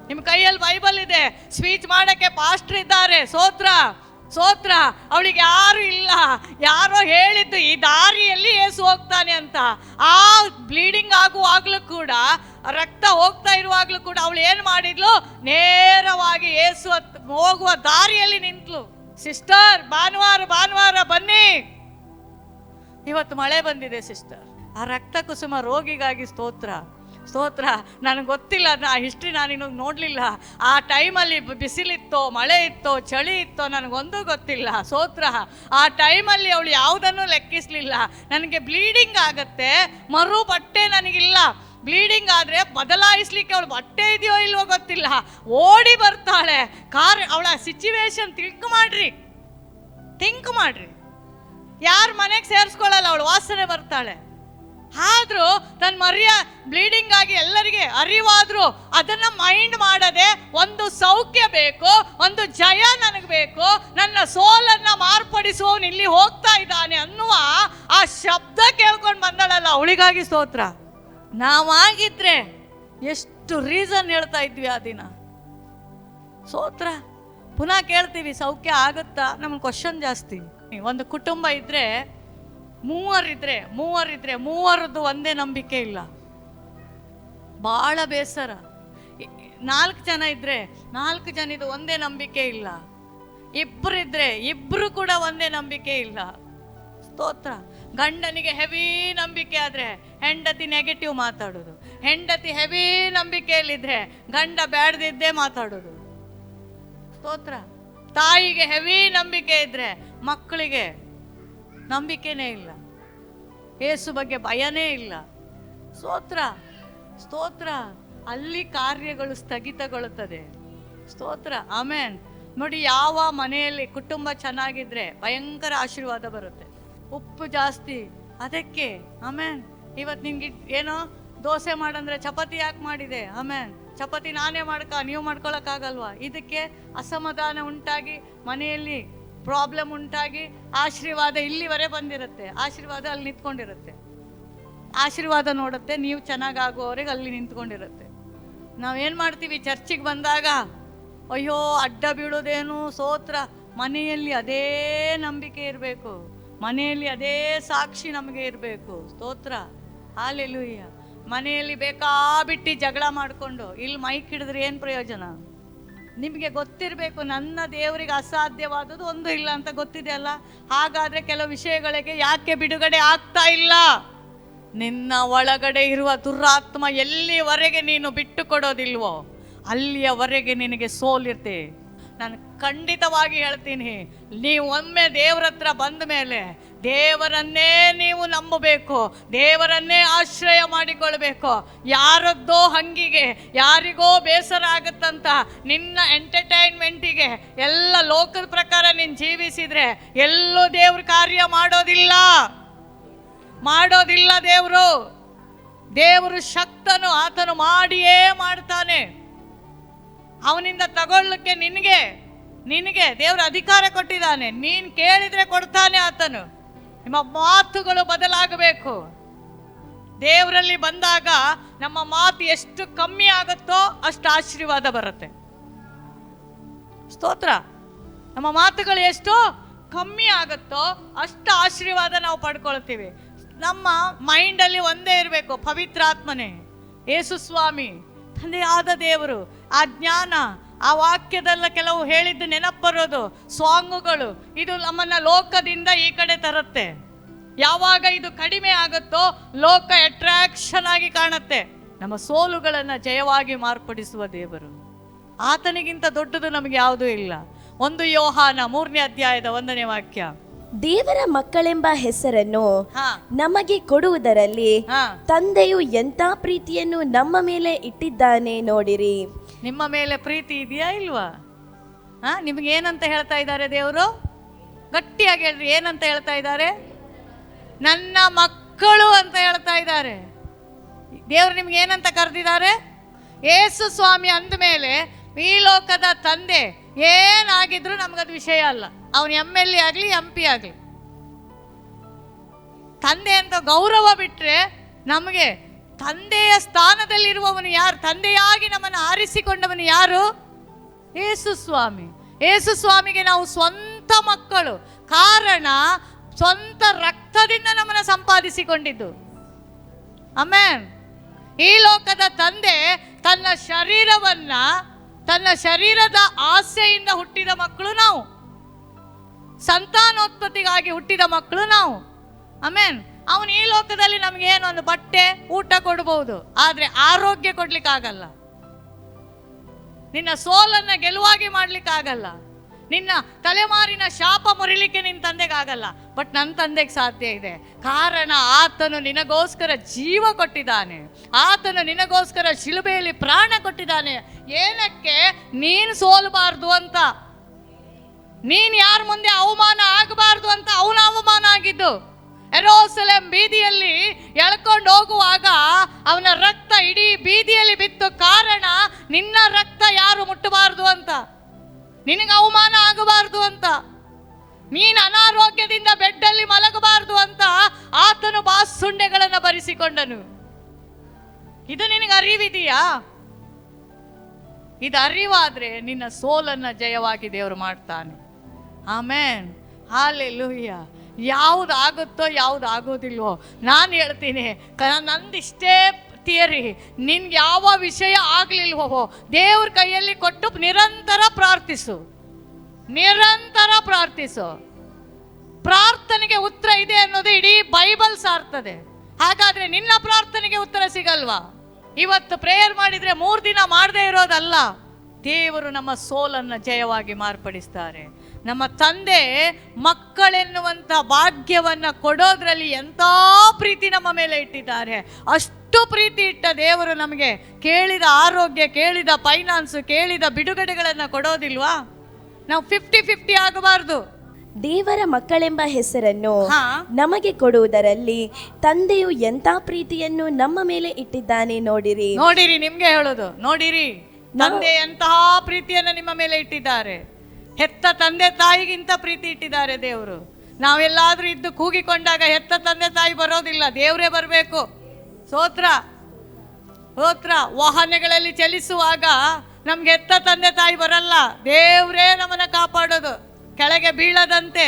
ನಿಮ್ಮ ಕೈಯಲ್ಲಿ ಬೈಬಲ್ ಇದೆ, ಸ್ಪೀಚ್ ಮಾಡಕ್ಕೆ ಪಾಸ್ಟರ್ ಇದ್ದಾರೆ. ಸ್ತೋತ್ರ. ಅವಳಿಗೆ ಯಾರು ಇಲ್ಲ, ಯಾರೋ ಹೇಳಿದ್ದು ಈ ದಾರಿಯಲ್ಲಿ ಏಸು ಹೋಗ್ತಾನೆ ಅಂತ. ಆ ಬ್ಲೀಡಿಂಗ್ ಆಗುವಾಗ್ಲೂ ಕೂಡ, ರಕ್ತ ಹೋಗ್ತಾ ಇರುವಾಗ್ಲೂ ಕೂಡ ಅವಳು ಏನು ಮಾಡಿದ್ಲು, ನೇರವಾಗಿ ಏಸು ಹೋಗುವ ದಾರಿಯಲ್ಲಿ ನಿಂತ್ಲು. ಸಿಸ್ಟರ್, ಭಾನುವಾರ ಬನ್ನಿ, ಇವತ್ತು ಮಳೆ ಬಂದಿದೆ ಸಿಸ್ಟರ್. ಆ ರಕ್ತ ಕುಸುಮ ರೋಗಿಗಾಗಿ ಸ್ತೋತ್ರ. ನನಗೆ ಗೊತ್ತಿಲ್ಲ, ಹಿಸ್ಟ್ರಿ ನಾನು ನೋಡಲಿಲ್ಲ. ಆ ಟೈಮಲ್ಲಿ ಬಿಸಿಲಿತ್ತೋ, ಮಳೆ ಇತ್ತೋ, ಚಳಿ ಇತ್ತೋ, ನನಗೊಂದು ಗೊತ್ತಿಲ್ಲ. ಸ್ತೋತ್ರ. ಆ ಟೈಮಲ್ಲಿ ಅವಳು ಯಾವುದನ್ನು ಲೆಕ್ಕಿಸಲಿಲ್ಲ. ನನಗೆ ಬ್ಲೀಡಿಂಗ್ ಆಗತ್ತೆ, ಮರು ಬಟ್ಟೆ ನನಗಿಲ್ಲ, ಬ್ಲೀಡಿಂಗ್ ಆದರೆ ಬದಲಾಯಿಸ್ಲಿಕ್ಕೆ ಅವಳು ಬಟ್ಟೆ ಇದೆಯೋ ಇಲ್ವೋ ಗೊತ್ತಿಲ್ಲ, ಓಡಿ ಬರ್ತಾಳೆ. ಅವಳ ಸಿಚುವೇಶನ್ ಥಿಂಕ್ ಮಾಡ್ರಿ. ಯಾರು ಮನೆಗೆ ಸೇರಿಸ್ಕೊಳ್ಳಲ್ಲ, ಅವಳು ವಾಸನೆ ಬರ್ತಾಳೆ. ಆದರೂ ತನ್ನ ಬ್ಲೀಡಿಂಗ್ ಆಗಿ ಎಲ್ಲರಿಗೆ ಅರಿವಾದ್ರು ಅದನ್ನ ಮೈಂಡ್ ಮಾಡದೆ, ಒಂದು ಸೌಖ್ಯ ಬೇಕು, ಒಂದು ಜಯ ನನಗೆ ಬೇಕು, ನನ್ನ ಸೋಲನ್ನ ಮಾರ್ಪಡಿಸುವವನು ಇಲ್ಲಿ ಹೋಗ್ತಾ ಇದ್ದಾನೆ ಅನ್ನುವ ಆ ಶಬ್ದ ಕೇಳ್ಕೊಂಡು ಬಂದಳಲ್ಲ, ಅವಳಿಗಾಗಿ ಸ್ತೋತ್ರ. ನಾವಾಗಿದ್ರೆ ಎಷ್ಟು ರೀಸನ್ ಹೇಳ್ತಾ ಇದ್ವಿ ಆ ದಿನ. ಸ್ತೋತ್ರ. ಪುನಃ ಕೇಳ್ತೀವಿ ಸೌಖ್ಯ ಆಗುತ್ತಾ, ನಮ್ಗೆ ಕ್ವಶನ್ ಜಾಸ್ತಿ. ಒಂದು ಕುಟುಂಬ ಇದ್ರೆ ಮೂವರದ್ದು ಒಂದೇ ನಂಬಿಕೆ ಇಲ್ಲ, ಬಹಳ ಬೇಸರ. 4 ಜನ ಇದ್ರೆ 4 ಜನದ್ದು ಒಂದೇ ನಂಬಿಕೆ ಇಲ್ಲ, ಇಬ್ಬರಿದ್ರೆ ಇಬ್ರು ಕೂಡ ಒಂದೇ ನಂಬಿಕೆ ಇಲ್ಲ. ಸ್ತೋತ್ರ. ಗಂಡನಿಗೆ ಹೆವಿ ನಂಬಿಕೆ ಆದ್ರೆ ಹೆಂಡತಿ ನೆಗೆಟಿವ್ ಮಾತಾಡೋದು, ಹೆಂಡತಿ ಹೆವಿ ನಂಬಿಕೆಯಲ್ಲಿದ್ರೆ ಗಂಡ ಬ್ಯಾಡ್ದಿದ್ದೇ ಮಾತಾಡೋದು. ಸ್ತೋತ್ರ. ತಾಯಿಗೆ ಹೆವಿ ನಂಬಿಕೆ ಇದ್ರೆ ಮಕ್ಕಳಿಗೆ ನಂಬಿಕೆನೇ ಇಲ್ಲ, ಯೇಸು ಬಗ್ಗೆ ಭಯನೇ ಇಲ್ಲ. ಸ್ತೋತ್ರ. ಸ್ತೋತ್ರ. ಅಲ್ಲಿ ಕಾರ್ಯಗಳು ಸ್ಥಗಿತಗೊಳ್ಳುತ್ತದೆ. ಸ್ತೋತ್ರ. ಆಮೇನ್. ನೋಡಿ, ಯಾವ ಮನೆಯಲ್ಲಿ ಕುಟುಂಬ ಚೆನ್ನಾಗಿದ್ರೆ ಭಯಂಕರ ಆಶೀರ್ವಾದ ಬರುತ್ತೆ. ಉಪ್ಪು ಜಾಸ್ತಿ ಅದಕ್ಕೆ ಆಮೇನ್. ಇವತ್ತು ನಿನ್ಗೆ ಏನೋ ದೋಸೆ ಮಾಡಂದ್ರೆ ಚಪಾತಿ ಯಾಕೆ ಮಾಡಿದೆ, ಆಮೇನ್. ಚಪಾತಿ ನಾನೇ ನೀವು ಮಾಡ್ಕೊಳಕ್ಕಾಗಲ್ವಾ? ಇದಕ್ಕೆ ಅಸಮಾಧಾನ ಉಂಟಾಗಿ ಮನೆಯಲ್ಲಿ ಪ್ರಾಬ್ಲಮ್ ಉಂಟಾಗಿ ಆಶೀರ್ವಾದ ಇಲ್ಲಿವರೆ ಬಂದಿರುತ್ತೆ, ಆಶೀರ್ವಾದ ಅಲ್ಲಿ ನಿಂತ್ಕೊಂಡಿರುತ್ತೆ. ಆಶೀರ್ವಾದ ನೋಡುತ್ತೆ, ನೀವು ಚೆನ್ನಾಗಾಗುವವರೆಗೆ ಅಲ್ಲಿ ನಿಂತ್ಕೊಂಡಿರುತ್ತೆ. ನಾವೇನು ಮಾಡ್ತೀವಿ, ಚರ್ಚಿಗೆ ಬಂದಾಗ ಅಯ್ಯೋ ಅಡ್ಡ ಬೀಳೋದೇನು. ಸ್ತೋತ್ರ. ಮನೆಯಲ್ಲಿ ಅದೇ ನಂಬಿಕೆ ಇರಬೇಕು, ಮನೆಯಲ್ಲಿ ಅದೇ ಸಾಕ್ಷಿ ನಮಗೆ ಇರಬೇಕು. ಸ್ತೋತ್ರ. ಹಾಲೆಲೂಯ್ಯ. ಮನೆಯಲ್ಲಿ ಬೇಕಾಬಿಟ್ಟು ಜಗಳ ಮಾಡಿಕೊಂಡು ಇಲ್ಲಿ ಮೈಕ್ ಹಿಡಿದ್ರೆ ಏನು ಪ್ರಯೋಜನ? ನಿಮಗೆ ಗೊತ್ತಿರಬೇಕು, ನನ್ನ ದೇವರಿಗೆ ಅಸಾಧ್ಯವಾದದ್ದು ಒಂದು ಇಲ್ಲ ಅಂತ ಗೊತ್ತಿದೆ ಅಲ್ಲ. ಹಾಗಾದರೆ ಕೆಲವು ವಿಷಯಗಳಿಗೆ ಯಾಕೆ ಬಿಡುಗಡೆ ಆಗ್ತಾ ಇಲ್ಲ? ನಿನ್ನ ಒಳಗಡೆ ಇರುವ ದುರಾತ್ಮ ಎಲ್ಲಿವರೆಗೆ ನೀನು ಬಿಟ್ಟು ಕೊಡೋದಿಲ್ವೋ ಅಲ್ಲಿಯವರೆಗೆ ನಿನಗೆ ಸೋಲಿರ್ತೆ. ನಾನು ಖಂಡಿತವಾಗಿ ಹೇಳ್ತೀನಿ, ನೀವು ಒಮ್ಮೆ ದೇವರ ಹತ್ರ ಬಂದ ಮೇಲೆ ದೇವರನ್ನೇ ನೀವು ನಂಬಬೇಕು, ದೇವರನ್ನೇ ಆಶ್ರಯ ಮಾಡಿಕೊಳ್ಬೇಕು. ಯಾರದ್ದೋ ಹಂಗಿಗೆ ಯಾರಿಗೋ ಬೇಸರ ಆಗುತ್ತಂತ ನಿನ್ನ ಎಂಟರ್ಟೈನ್ಮೆಂಟಿಗೆ ಎಲ್ಲ ಲೋಕದ ಪ್ರಕಾರ ನೀನು ಜೀವಿಸಿದ್ರೆ ಎಲ್ಲೂ ದೇವ್ರ ಕಾರ್ಯ ಮಾಡೋದಿಲ್ಲ. ದೇವರು ಶಕ್ತನು, ಆತನು ಮಾಡಿಯೇ ಮಾಡ್ತಾನೆ. ಅವನಿಂದ ತಗೊಳ್ಳಕ್ಕೆ ನಿನಗೆ ದೇವರು ಅಧಿಕಾರ ಕೊಟ್ಟಿದ್ದಾನೆ. ನೀನು ಕೇಳಿದ್ರೆ ಕೊಡ್ತಾನೆ ಆತನು. ನಿಮ್ಮ ಮಾತುಗಳು ಬದಲಾಗಬೇಕು. ದೇವರಲ್ಲಿ ಬಂದಾಗ ನಮ್ಮ ಮಾತು ಎಷ್ಟು ಕಮ್ಮಿ ಆಗುತ್ತೋ ಅಷ್ಟು ಆಶೀರ್ವಾದ ಬರುತ್ತೆ. ಸ್ತೋತ್ರ. ನಮ್ಮ ಮಾತುಗಳು ಎಷ್ಟು ಕಮ್ಮಿ ಆಗುತ್ತೋ ಅಷ್ಟು ಆಶೀರ್ವಾದ ನಾವು ಪಡ್ಕೊಳ್ತೀವಿ. ನಮ್ಮ ಮೈಂಡಲ್ಲಿ ಒಂದೇ ಇರಬೇಕು, ಪವಿತ್ರಾತ್ಮನೇ, ಯೇಸು ಸ್ವಾಮಿ, ತಂದೆಯಾದ ದೇವರು, ಆ ಜ್ಞಾನ, ಆ ವಾಕ್ಯದಲ್ಲ ಕೆಲವು ಹೇಳಿದ್ದು ನೆನಪರೋದು, ಸಾಂಗುಗಳು, ಇದು ನಮ್ಮನ್ನ ಲೋಕದಿಂದ ಈ ಕಡೆ ತರುತ್ತೆ. ಯಾವಾಗ ಇದು ಕಡಿಮೆ ಆಗುತ್ತೋ ಲೋಕ ಅಟ್ರಾಕ್ಷನ್ ಆಗಿ ಕಾಣುತ್ತೆ. ನಮ್ಮ ಸೋಲುಗಳನ್ನು ಜಯವಾಗಿ ಮಾರ್ಪಡಿಸುವ ದೇವರು, ಆತನಿಗಿಂತ ದೊಡ್ಡದು ನಮಗೆ ಯಾವುದೂ ಇಲ್ಲ. 1 ಯೋಹಾನ 3ನೇ ಅಧ್ಯಾಯದ 1ನೇ ವಾಕ್ಯ. ದೇವರ ಮಕ್ಕಳೆಂಬ ಹೆಸರನ್ನು ನಮಗೆ ಕೊಡುವುದರಲ್ಲಿ ತಂದೆಯು ಎಂಥ ಪ್ರೀತಿಯನ್ನು ನಮ್ಮ ಮೇಲೆ ಇಟ್ಟಿದ್ದಾನೆ ನೋಡಿರಿ. ನಿಮ್ಮ ಮೇಲೆ ಪ್ರೀತಿ ಇದೆಯಾ ಇಲ್ವಾ? ನಿಮ್ಗೆ ಏನಂತ ಹೇಳ್ತಾ ಇದ್ದಾರೆ ದೇವರು? ಗಟ್ಟಿಯಾಗಿ ಹೇಳ್ರಿ, ಏನಂತ ಹೇಳ್ತಾ ಇದ್ದಾರೆ? ನನ್ನ ಮಕ್ಕಳು ಅಂತ ಹೇಳ್ತಾ ಇದ್ದಾರೆ. ದೇವರು ನಿಮ್ಗೆ ಏನಂತ ಕರೆದಿದ್ದಾರೆ? ಯೇಸು ಸ್ವಾಮಿ ಅಂದ ಮೇಲೆ ಈ ಲೋಕದ ತಂದೆ ಏನಾಗಿದ್ರು ನಮ್ಗದು ವಿಷಯ ಅಲ್ಲ. ಅವನು MLA ಆಗಲಿ MP ಆಗಲಿ, ತಂದೆ ಅಂತ ಗೌರವ ಬಿಟ್ರೆ ನಮಗೆ ತಂದೆಯ ಸ್ಥಾನದಲ್ಲಿರುವವನು ಯಾರು? ತಂದೆಯಾಗಿ ನಮ್ಮನ್ನು ಆರಿಸಿಕೊಂಡವನು ಯಾರು? ಯೇಸು ಸ್ವಾಮಿ. ಯೇಸು ಸ್ವಾಮಿಗೆ ನಾವು ಸ್ವಂತ ಮಕ್ಕಳು. ಕಾರಣ ಸ್ವಂತ ರಕ್ತದಿಂದ ನಮ್ಮನ್ನು ಸಂಪಾದಿಸಿಕೊಂಡಿದ್ದು. ಆಮೆನ್. ಈ ಲೋಕದ ತಂದೆ ತನ್ನ ಶರೀರದ ಆಸೆಯಿಂದ ಹುಟ್ಟಿದ ಮಕ್ಕಳು ನಾವು, ಸಂತಾನೋತ್ಪತ್ತಿಗಾಗಿ ಹುಟ್ಟಿದ ಮಕ್ಕಳು ನಾವು. ಆಮೆನ್. ಅವನು ಈ ಲೋಕದಲ್ಲಿ ನಮ್ಗೆ ಏನು ಒಂದು ಬಟ್ಟೆ ಊಟ ಕೊಡಬಹುದು, ಆದ್ರೆ ಆರೋಗ್ಯ ಕೊಡ್ಲಿಕ್ಕಾಗಲ್ಲ. ನಿನ್ನ ಸೋಲನ್ನ ಗೆಲುವಾಗಿ ಮಾಡ್ಲಿಕ್ಕಾಗಲ್ಲ. ನಿನ್ನ ತಲೆಮಾರಿನ ಶಾಪ ಮುರಿಲಿಕ್ಕೆ ನಿನ್ನ ತಂದೆಗಾಗಲ್ಲ, ಬಟ್ ನನ್ನ ತಂದೆಗೆ ಸಾಧ್ಯ ಇದೆ. ಕಾರಣ ಆತನು ನಿನಗೋಸ್ಕರ ಜೀವ ಕೊಟ್ಟಿದ್ದಾನೆ, ಆತನು ನಿನಗೋಸ್ಕರ ಶಿಲುಬೆಯಲ್ಲಿ ಪ್ರಾಣ ಕೊಟ್ಟಿದ್ದಾನೆ. ಏನಕ್ಕೆ? ನೀನು ಸೋಲಬಾರ್ದು ಅಂತ, ನೀನು ಯಾರ ಮುಂದೆ ಅವಮಾನ ಆಗಬಾರ್ದು ಅಂತ ಅವನ ಅವಮಾನ ಆಗಿದ್ದು. ಯೆರೂಸಲೇಮ್ ಬೀದಿಯಲ್ಲಿ ಎಳ್ಕೊಂಡು ಹೋಗುವಾಗ ಅವನ ರಕ್ತ ಇಡೀ ಬೀದಿಯಲ್ಲಿ ಬಿತ್ತು. ಕಾರಣ ನಿನ್ನ ರಕ್ತ ಯಾರು ಮುಟ್ಟಬಾರ್ದು ಅಂತ, ನಿನಗೆ ಅವಮಾನ ಆಗಬಾರ್ದು ಅಂತ, ನೀನು ಅನಾರೋಗ್ಯದಿಂದ ಬೆಡ್ಡಲ್ಲಿ ಮಲಗಬಾರ್ದು ಅಂತ ಆತನು ಬಾಸುಂಡೆಗಳನ್ನು ಭರಿಸಿಕೊಂಡನು. ಇದು ನಿನಗೆ ಅರಿವಿದೆಯಾ? ಇದು ಅರಿವಾದ್ರೆ ನಿನ್ನ ಸೋಲನ್ನ ಜಯವಾಗಿ ದೇವರು ಮಾಡ್ತಾನೆ. ಆಮೇನ್, ಹಾಲೆಲೂಯ. ಯಾವುದು ಆಗುತ್ತೋ ಯಾವುದು ಆಗೋದಿಲ್ವೋ ನಾನು ಹೇಳ್ತೀನಿ, ನಂದಿಷ್ಟೇ ಥಿಯರಿ. ನಿನ್ಗೆ ಯಾವ ವಿಷಯ ಆಗ್ಲಿಲ್ವೋ ದೇವ್ರ ಕೈಯಲ್ಲಿ ಕೊಟ್ಟು ನಿರಂತರ ಪ್ರಾರ್ಥಿಸು, ನಿರಂತರ ಪ್ರಾರ್ಥಿಸು. ಪ್ರಾರ್ಥನೆಗೆ ಉತ್ತರ ಇದೆ ಅನ್ನೋದು ಇಡೀ ಬೈಬಲ್ ಸಾರ್ತದೆ. ಹಾಗಾದ್ರೆ ನಿನ್ನ ಪ್ರಾರ್ಥನೆಗೆ ಉತ್ತರ ಸಿಗಲ್ವಾ? ಇವತ್ತು ಪ್ರೇಯರ್ ಮಾಡಿದ್ರೆ 3 ದಿನ ಮಾಡದೇ ಇರೋದಲ್ಲ, ದೇವರು ನಮ್ಮ ಸೋಲನ್ನು ಜಯವಾಗಿ ಮಾರ್ಪಡಿಸ್ತಾರೆ. ನಮ್ಮ ತಂದೆ ಮಕ್ಕಳೆನ್ನುವಂಥ ಭಾಗ್ಯವನ್ನು ಕೊಡೋದ್ರಲ್ಲಿ ಎಂಥ ಪ್ರೀತಿ ನಮ್ಮ ಮೇಲೆ ಇಟ್ಟಿದ್ದಾರೆ. ಅಷ್ಟು ಪ್ರೀತಿ ಇಟ್ಟ ದೇವರು ನಮಗೆ ಕೇಳಿದ ಆರೋಗ್ಯ, ಕೇಳಿದ ಫೈನಾನ್ಸು, ಕೇಳಿದ ಬಿಡುಗಡೆಗಳನ್ನು ಕೊಡೋದಿಲ್ವಾ? ನಾವು 50-50 ಆಗಬಾರ್ದು. ದೇವರ ಮಕ್ಕಳೆಂಬ ಹೆಸರನ್ನು ನಮಗೆ ಕೊಡುವುದರಲ್ಲಿ ತಂದೆಯು ಎಂಥ ಪ್ರೀತಿಯನ್ನು ನಮ್ಮ ಮೇಲೆ ಇಟ್ಟಿದ್ದಾನೆ ನೋಡಿರಿ. ನೋಡಿರಿ, ನಿಮ್ಗೆ ಹೇಳೋದು ನೋಡಿರಿ, ತಂದೆ ಎಂತಹ ಪ್ರೀತಿಯನ್ನು ನಿಮ್ಮ ಮೇಲೆ ಇಟ್ಟಿದ್ದಾರೆ. ಹೆತ್ತ ತಂದೆ ತಾಯಿಗಿಂತ ಪ್ರೀತಿ ಇಟ್ಟಿದ್ದಾರೆ ದೇವರು. ನಾವೆಲ್ಲಾದ್ರೂ ಇದ್ದು ಕೂಗಿಕೊಂಡಾಗ ಹೆತ್ತ ತಂದೆ ತಾಯಿ ಬರೋದಿಲ್ಲ, ದೇವರೇ ಬರಬೇಕು. ಸ್ತೋತ್ರ ಸ್ತೋತ್ರ. ವಾಹನಗಳಲ್ಲಿ ಚಲಿಸುವಾಗ ನಮ್ಗೆ ಹೆತ್ತ ತಂದೆ ತಾಯಿ ಬರಲ್ಲ, ದೇವರೇ ನಮ್ಮನ್ನ ಕಾಪಾಡೋದು, ಕೆಳಗೆ ಬೀಳದಂತೆ.